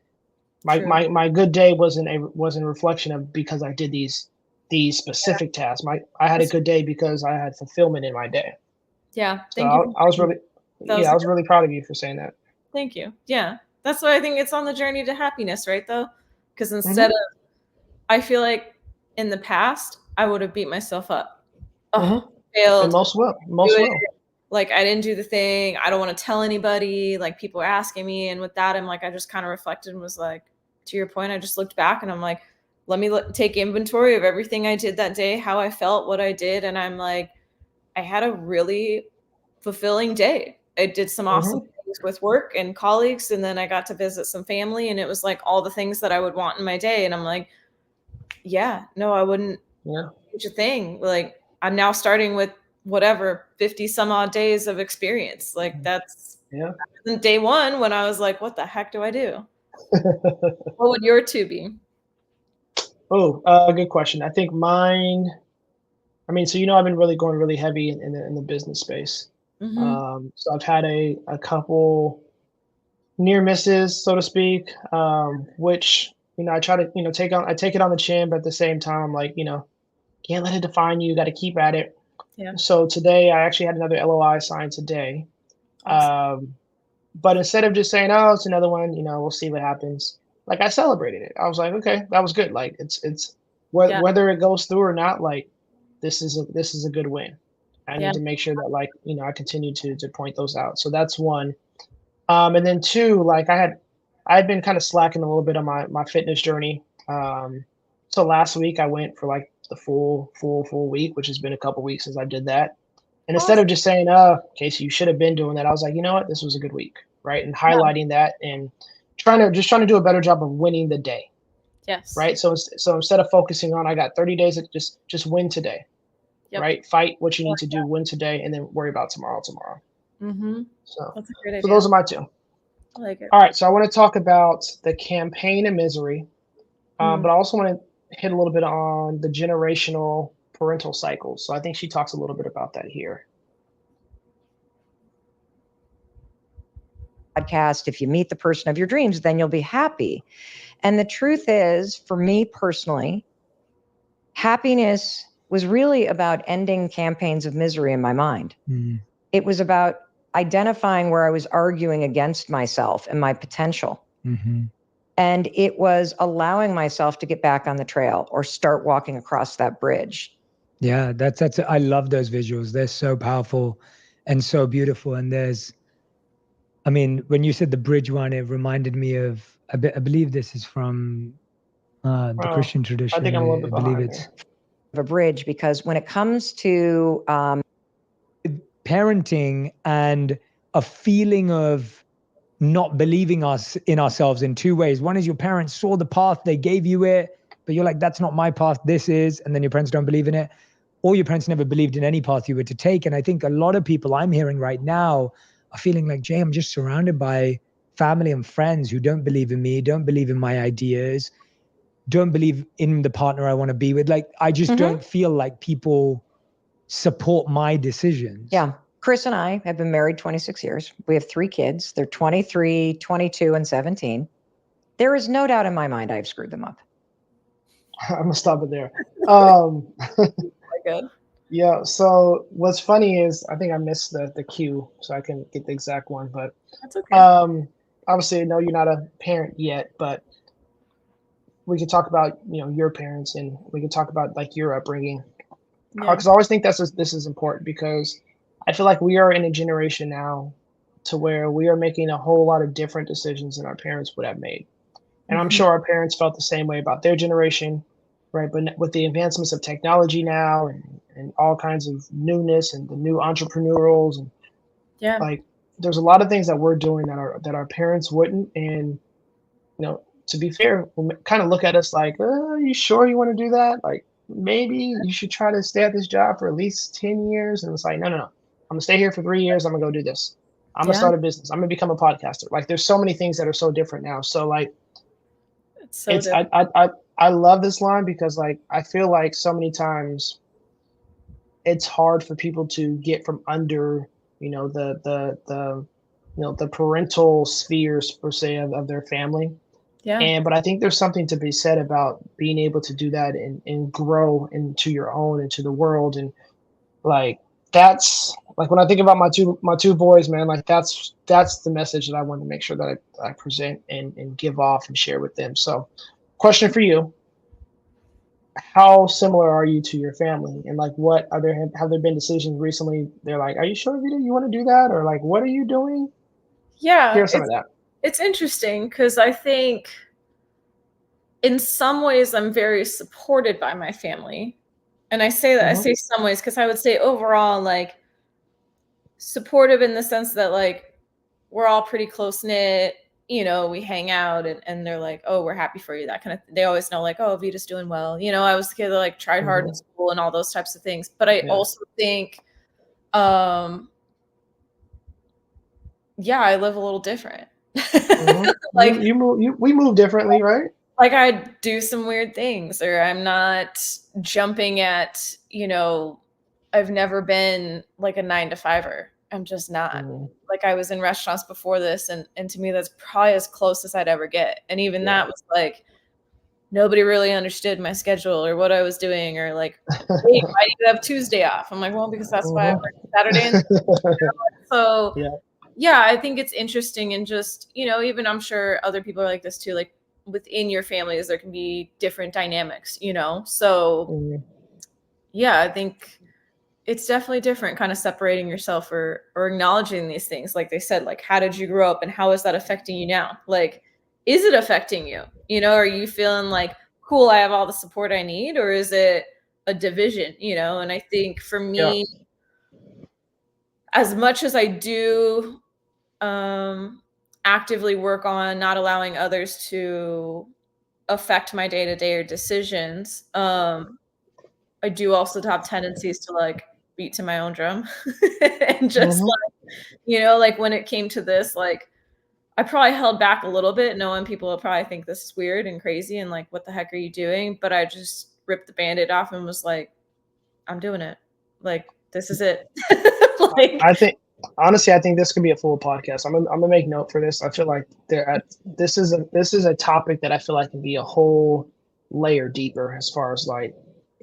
My good day wasn't a reflection of because I did these specific tasks. I had a good day because I had fulfillment in my day. Yeah. So Thank you. I was really, That was I was really proud of you for saying that. Thank you. Yeah. That's why I think it's on the journey to happiness, right? Though, because Mm-hmm. instead of, I feel like in the past, I would have beat myself up. Oh, Mm-hmm. failed. And most will. Like, I didn't do the thing. I don't want to tell anybody. Like, people are asking me. And with that, I'm like, I just kind of reflected and was like, to your point, I just looked back and I'm like, let me take inventory of everything I did that day, how I felt, what I did. And I'm like, I had a really fulfilling day. I did some awesome things with work and colleagues. And then I got to visit some family. And it was like all the things that I would want in my day. And I'm like, yeah, no, I wouldn't change a thing. Like, I'm now starting with whatever 50 some odd days of experience. Like, that's day one when I was like, what the heck do I do? What would your two be? Oh, good question. I think mine, I mean, so I've been really going really heavy in the business space. So I've had a couple near misses, so to speak, which I try to take it on the chin, but at the same time, I'm like, can't let it define you. Got to keep at it. Yeah. So today, I actually had another LOI signed today. Awesome. But instead of just saying, "Oh, it's another one," we'll see what happens. Like, I celebrated it. I was like, "Okay, that was good." Like, it's whether it goes through or not. Like, this is a good win. I need to make sure that, like, I continue to point those out. So that's one. And then two, like, I'd been kind of slacking a little bit on my fitness journey. So last week I went for like the full week, which has been a couple weeks since I did that. And instead of just saying, Casey, you should have been doing that, I was like, you know what, this was a good week, right? And highlighting that and trying to do a better job of winning the day. Yes. Right. So instead of focusing on, I got 30 days, just win today. Right. Fight what you need to do, win today, and then worry about tomorrow. Mm-hmm. So that's a great idea. So those are my two. I like it. All right. So I want to talk about the campaign of misery, but I also want to hit a little bit on the generational parental cycles. So I think she talks a little bit about that here. Podcast, if you meet the person of your dreams, then you'll be happy. And the truth is, for me personally, happiness was really about ending campaigns of misery in my mind. It was about identifying where I was arguing against myself and my potential. And it was allowing myself to get back on the trail or start walking across that bridge. Yeah, that's I love those visuals. They're so powerful and so beautiful. And I mean, when you said the bridge one, it reminded me of, I believe this is from the Christian tradition. I think I'm a little bit behind it's a bridge, because when it comes to parenting and a feeling of not believing in ourselves in two ways. One is your parents saw the path, they gave you it, but you're like, that's not my path, this is, and then your parents don't believe in it. Or your parents never believed in any path you were to take. And I think a lot of people I'm hearing right now are feeling like, Jay, I'm just surrounded by family and friends who don't believe in me, don't believe in my ideas, don't believe in the partner I want to be with. Like, I just don't feel like people support my decisions. Yeah. Chris and I have been married 26 years. We have 3 kids. They're 23, 22, and 17. There is no doubt in my mind I've screwed them up. I'm gonna stop it there. Good. Yeah. So what's funny is I think I missed the cue, so I can get the exact one. But that's okay. Obviously, no, you're not a parent yet, but we can talk about your parents, and we can talk about like your upbringing. Because I always think this is important, because I feel like we are in a generation now to where we are making a whole lot of different decisions than our parents would have made. And I'm sure our parents felt the same way about their generation, right? But with the advancements of technology now and all kinds of newness and the new entrepreneurials, and like there's a lot of things that we're doing that our parents wouldn't. And to be fair, we'll kind of look at us like, are you sure you want to do that? Like, maybe you should try to stay at this job for at least 10 years. And it's like, no. I'm gonna stay here for 3 years. I'm gonna go do this. I'm gonna start a business. I'm gonna become a podcaster. Like, there's so many things that are so different now. So like, I love this line, because like, I feel like so many times it's hard for people to get from under, the parental spheres per se of their family. Yeah. But I think there's something to be said about being able to do that and grow into your own, into the world. And like, that's like, when I think about my two boys, man, like that's the message that I want to make sure that I present and give off and share with them. So question for you: how similar are you to your family? And like, what are there, have there been decisions recently they're like, are you sure, Vita, you want to do that? Or like, what are you doing? Yeah. Here's some of that. It's interesting because I think in some ways I'm very supported by my family. And I say that, I say some ways because I would say overall, like, supportive in the sense that, like, we're all pretty close knit, you know, we hang out and they're like, oh, we're happy for you. That kind of, they always know, like, oh, Vita's doing well. You know, I was the kid that like tried hard in school and all those types of things. But I also think, yeah, I live a little different. Like, we move differently, right? Like, I do some weird things, or I'm not jumping at, you know, I've never been like a 9-to-5er. I'm just not. Like, I was in restaurants before this, and to me, that's probably as close as I'd ever get. And even that was like, nobody really understood my schedule or what I was doing, or like, wait, why do you have Tuesday off? I'm like, well, because that's why I work Saturday. And so, yeah, I think it's interesting. And just, you know, even I'm sure other people are like this too, like, within your families there can be different dynamics, you know. So yeah, I think it's definitely different, kind of separating yourself or acknowledging these things. Like they said, like, how did you grow up and how is that affecting you now? Like, is it affecting you? You know, are you feeling like, cool, I have all the support I need, or is it a division, you know? And I think for me, as much as I do actively work on not allowing others to affect my day-to-day or decisions, I do also have tendencies to like beat to my own drum and just like, you know, like when it came to this, like, I probably held back a little bit, knowing people will probably think this is weird and crazy and like, what the heck are you doing? But I just ripped the Band-Aid off and was like, I'm doing it. Like, this is it. Like, I think, honestly, I think this could be a full podcast. I'm gonna make note for this. I feel like this is a topic that I feel like can be a whole layer deeper as far as like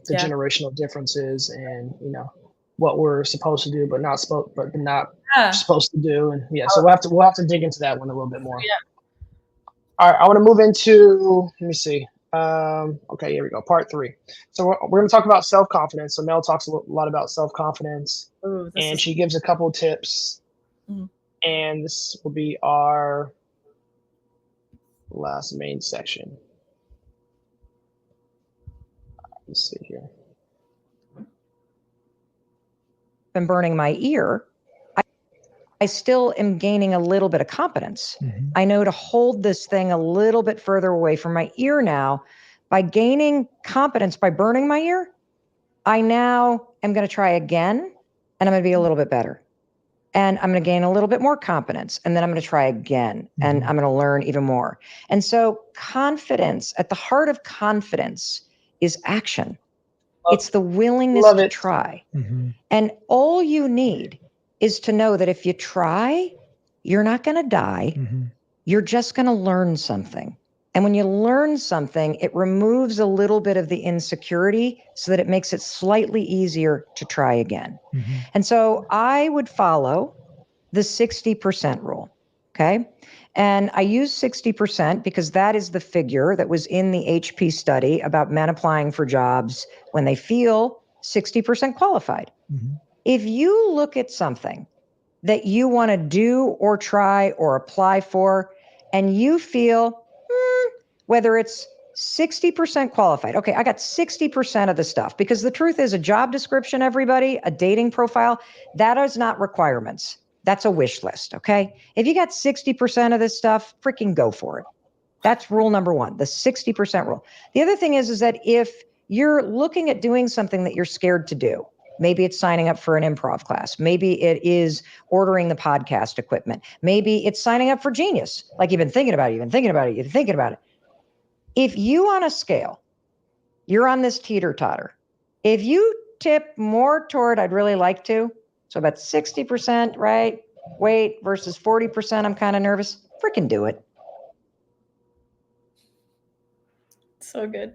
the generational differences and, you know, what we're supposed to do but not supposed to do. And so we'll have to dig into that one a little bit more. All right, I want to move into, let me see. Okay, here we go. Part 3. So we're going to talk about self-confidence. So Mel talks a lot about self-confidence, and she gives a couple tips. And this will be our last main section. Let's see here. Been burning my ear. I still am gaining a little bit of competence. I know to hold this thing a little bit further away from my ear now. By gaining competence by burning my ear, I now am going to try again, and I'm going to be a little bit better. And I'm going to gain a little bit more competence, and then I'm going to try again, and I'm going to learn even more. And so confidence, at the heart of confidence, is action. It's the willingness to try. And all you need is to know that if you try, you're not going to die. You're just going to learn something. And when you learn something, it removes a little bit of the insecurity so that it makes it slightly easier to try again. And so I would follow the 60% rule. Okay. And I use 60% because that is the figure that was in the HP study about men applying for jobs when they feel 60% qualified. If you look at something that you want to do or try or apply for, and you feel, whether it's 60% qualified, okay, I got 60% of the stuff, because the truth is a job description, everybody, a dating profile, that is not requirements. That's a wish list, okay? If you got 60% of this stuff, freaking go for it. That's rule number 1, the 60% rule. The other thing is that if you're looking at doing something that you're scared to do, maybe it's signing up for an improv class. Maybe it is ordering the podcast equipment. Maybe it's signing up for Genius. Like, you've been thinking about it. If you on a scale, you're on this teeter-totter, if you tip more toward I'd really like to, so about 60%, right? Wait, versus 40%, I'm kind of nervous, freaking do it. So good.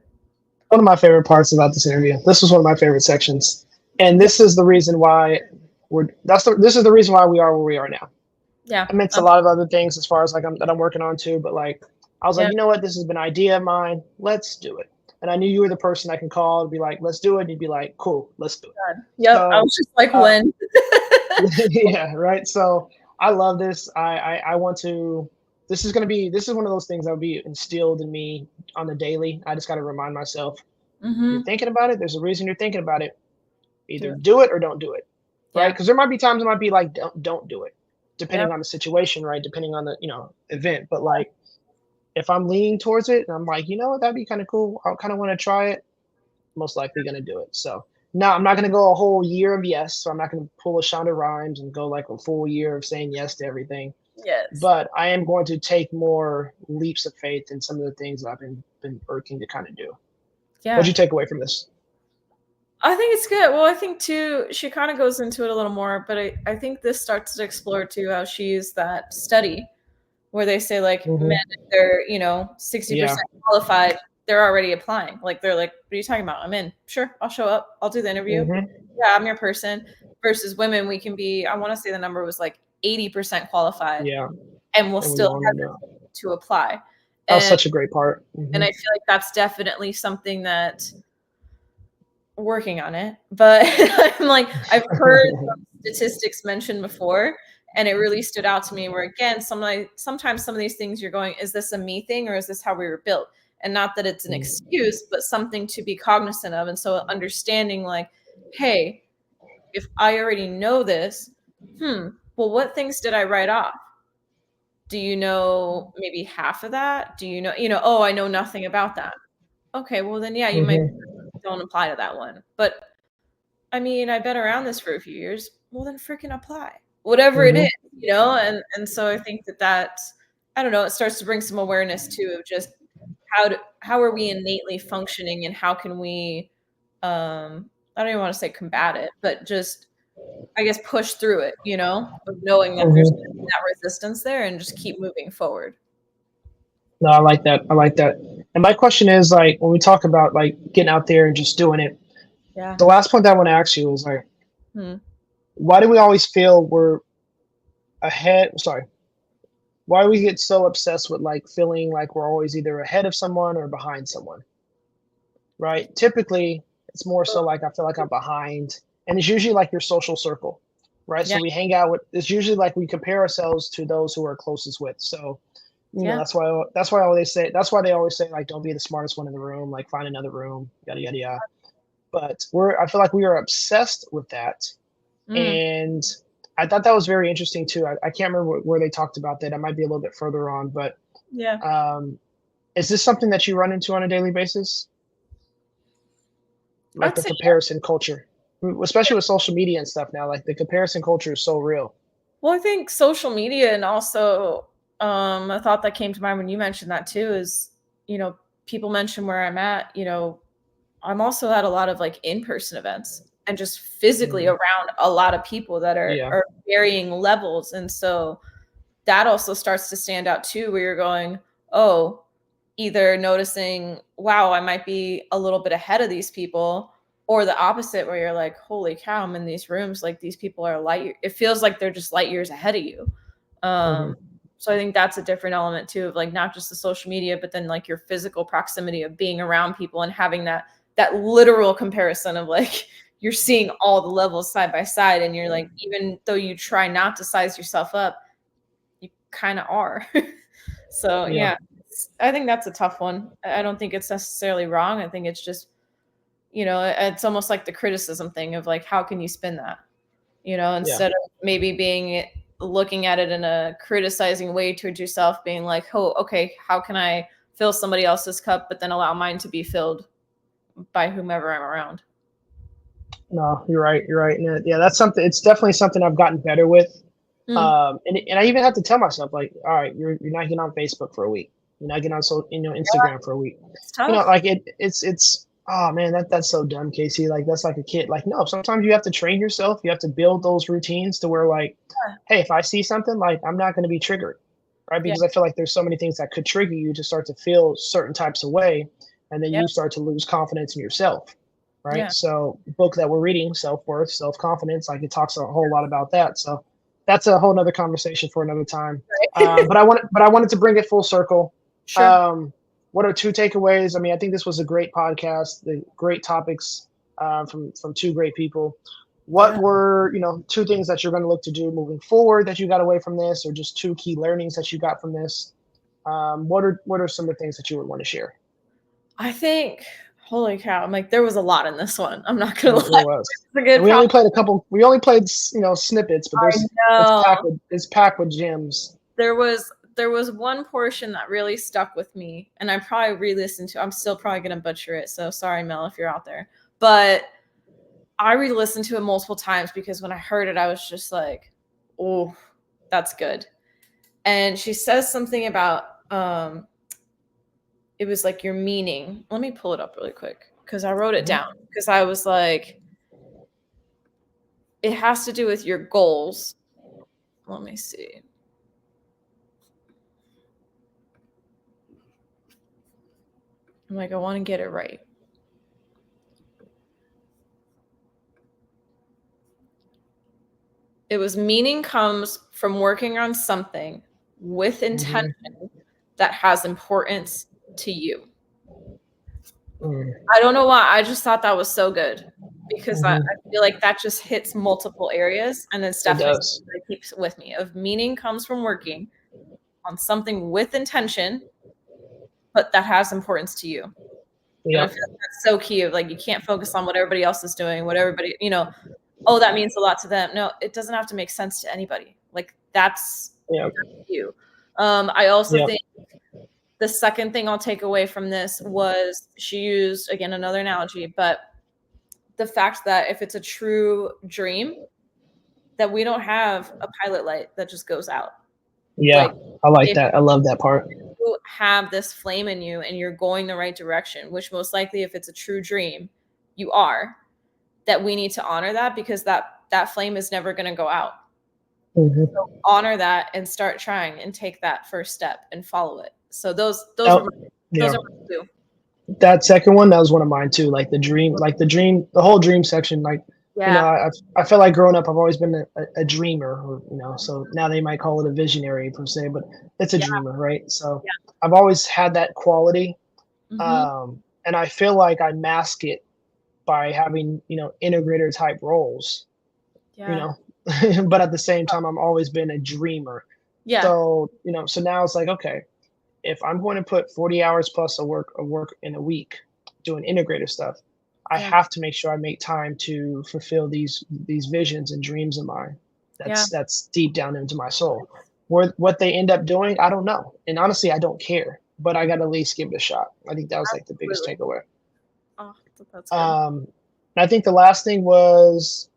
One of my favorite parts about this interview. This was one of my favorite sections, and this is the reason why this is the reason why we are where we are now. Yeah. Amidst a lot of other things as far as like I'm working on too, but like I was Yeah. like, you know what, this has been an idea of mine. Let's do it. And I knew you were the person I can call and be like, let's do it. And you'd be like, cool, let's do it. Yep. So, I was just like, when? yeah, right. So I love this. I want to. This is one of those things that will be instilled in me on the daily. I just got to remind myself, you're thinking about it. There's a reason you're thinking about it. Either do it or don't do it, right? Because there might be times it might be like don't do it, depending on the situation, right? Depending on the event. But like if I'm leaning towards it and I'm like, you know what, that'd be kind of cool. I kind of want to try it. Most likely going to do it. So no, I'm not going to go a whole year of yes. So I'm not going to pull a Shonda Rhimes and go like a full year of saying yes to everything. Yes. But I am going to take more leaps of faith in some of the things I've been working to kind of do. Yeah. What'd you take away from this? I think it's good. Well, I think too, she kind of goes into it a little more, but I think this starts to explore too how she used that study where they say like men, if they're 60% qualified, they're already applying. Like they're like, what are you talking about? I'm in. Sure, I'll show up. I'll do the interview. Yeah, I'm your person. Versus women, we can be, I want to say the number was like 80% qualified. Yeah. And we'll still have to apply. That was such a great part. And I feel like that's definitely something that working on it. But I'm like, I've heard statistics mentioned before, and it really stood out to me where again, sometimes some of these things you're going, is this a me thing or is this how we were built? And not that it's an excuse, but something to be cognizant of. And so understanding like, hey, if I already know this, well, what things did I write off? Do you know maybe half of that? Do you know, oh, I know nothing about that. Okay, well then, yeah, you might don't apply to that one. But I mean, I've been around this for a few years. Well, then freaking apply. Whatever it is, and so I think that I don't know, it starts to bring some awareness too of just how are we innately functioning and how can we I don't even want to say combat it, but just I guess push through it, of knowing that there's that resistance there and just keep moving forward. No, I like that. And my question is like when we talk about like getting out there and just doing it. Yeah. The last point that I want to ask you is like, why do we always feel we're ahead? Sorry. Why do we get so obsessed with like feeling like we're always either ahead of someone or behind someone? Right? Typically, it's more so like I feel like I'm behind, and it's usually like your social circle, right? Yeah. So we hang out with. It's usually like we compare ourselves to those who are closest with. So, you know, that's why they always say like, don't be the smartest one in the room. Like, find another room. Yada yada yada. But I feel like we are obsessed with that, and I thought that was very interesting too. I can't remember where they talked about that. I might be a little bit further on, but is this something that you run into on a daily basis? Like the comparison culture, especially with social media and stuff now, like the comparison culture is so real. Well, I think social media, and also a thought that came to mind when you mentioned that too is, people mention where I'm at, I'm also at a lot of like in-person events and just physically around a lot of people that are varying levels. And so that also starts to stand out too, where you're going, oh, either noticing, wow, I might be a little bit ahead of these people, or the opposite where you're like, holy cow, I'm in these rooms. Like these people are it feels like they're just light years ahead of you. So I think that's a different element too, of like, not just the social media, but then like your physical proximity of being around people and having that literal comparison of like, you're seeing all the levels side by side. And you're like, even though you try not to size yourself up, you kind of are. So yeah, I think that's a tough one. I don't think it's necessarily wrong. I think it's just, it's almost like the criticism thing of like, how can you spin that, instead of maybe looking at it in a criticizing way towards yourself, being like, oh, okay, how can I fill somebody else's cup, but then allow mine to be filled by whomever I'm around. No, you're right. And that's something. It's definitely something I've gotten better with. And I even have to tell myself like, all right, you're not getting on Facebook for a week. You're not getting on Instagram for a week. It's tough. Like it's oh man, that's so dumb, Casey. Like that's like a kid. Like no, sometimes you have to train yourself. You have to build those routines to where like, hey, if I see something, like I'm not going to be triggered, right? Because I feel like there's so many things that could trigger you to start to feel certain types of way. and then Yep. you start to lose confidence in yourself, right? Yeah. So the book that we're reading, Self-Worth, Self-Confidence, like it talks a whole lot about that. So that's a whole nother conversation for another time. But I wanted to bring it full circle. Sure. What are two takeaways? I mean, I think this was a great podcast, the great topics from two great people. What were, two things that you're going to look to do moving forward that you got away from this, or just two key learnings that you got from this? What are some of the things that you would want to share? I think, holy cow, I'm like, there was a lot in this one. I'm not gonna lie. There was. It's a good We only played a couple. We only played, snippets, but it's packed with gems. There was one portion that really stuck with me, and I probably re-listened to. I'm still probably gonna butcher it, so sorry, Mel, if you're out there. But I re-listened to it multiple times because when I heard it, I was just like, "Oh, that's good." And she says something about it was like your meaning. Let me pull it up really quick because I wrote it down because I was like, it has to do with your goals. Let me see. I'm like, I want to get it right. It was meaning comes from working on something with intention that has importance to you. I don't know why. I just thought that was so good because I feel like that just hits multiple areas, and it's definitely something that keeps with me. Of meaning comes from working on something with intention, but that has importance to you. Yeah, I feel like that's so key. Of like, you can't focus on what everybody else is doing, what everybody, oh, that means a lot to them. No, it doesn't have to make sense to anybody. Like that's you. I also think the second thing I'll take away from this was she used, again, another analogy, but the fact that if it's a true dream, that we don't have a pilot light that just goes out. Yeah, I like that. I love that part. You have this flame in you and you're going the right direction, which most likely, if it's a true dream, you are, that we need to honor that because that flame is never going to go out. So honor that and start trying and take that first step and follow it. So those are my two. That second one, that was one of mine too. Like the whole dream section. Like, I feel like growing up, I've always been a dreamer, or, so now they might call it a visionary per se, but it's a dreamer, right? So I've always had that quality. And I feel like I mask it by having, integrator type roles, but at the same time, I've always been a dreamer. Yeah. So, so now it's like, okay, if I'm going to put 40 hours plus of work in a week doing integrative stuff, I have to make sure I make time to fulfill these visions and dreams of mine. That's deep down into my soul. What they end up doing, I don't know. And honestly, I don't care, but I got to at least give it a shot. I think that was like the biggest takeaway. Oh, that's good. I think the last thing was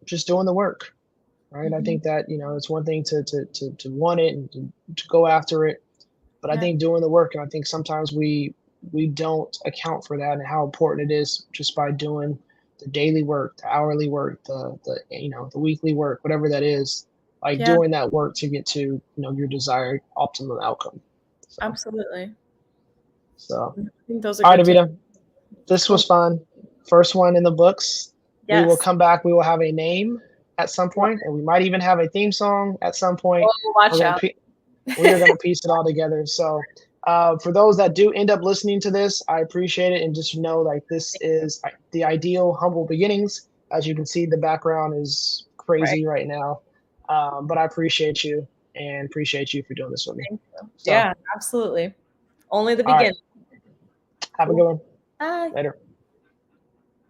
just doing the work. Right. I think that, it's one thing to want it and to go after it, but I think doing the work, and I think sometimes we don't account for that and how important it is just by doing the daily work, the hourly work, the weekly work, whatever that is, like doing that work to get to, your desired optimum outcome. So, absolutely. So, I think those are all right, Avita, this was fun. First one in the books. Yes. We will come back. We will have a name at some point, and we might even have a theme song at some point. Oh, watch out. We are going to piece it all together. So for those that do end up listening to this, I appreciate it. And just know, like, this is the ideal humble beginnings. As you can see, the background is crazy right now. But I appreciate you and appreciate you for doing this with me. Thank you. So, yeah, absolutely. Only the beginning. Right. Have a good one. Bye. Later.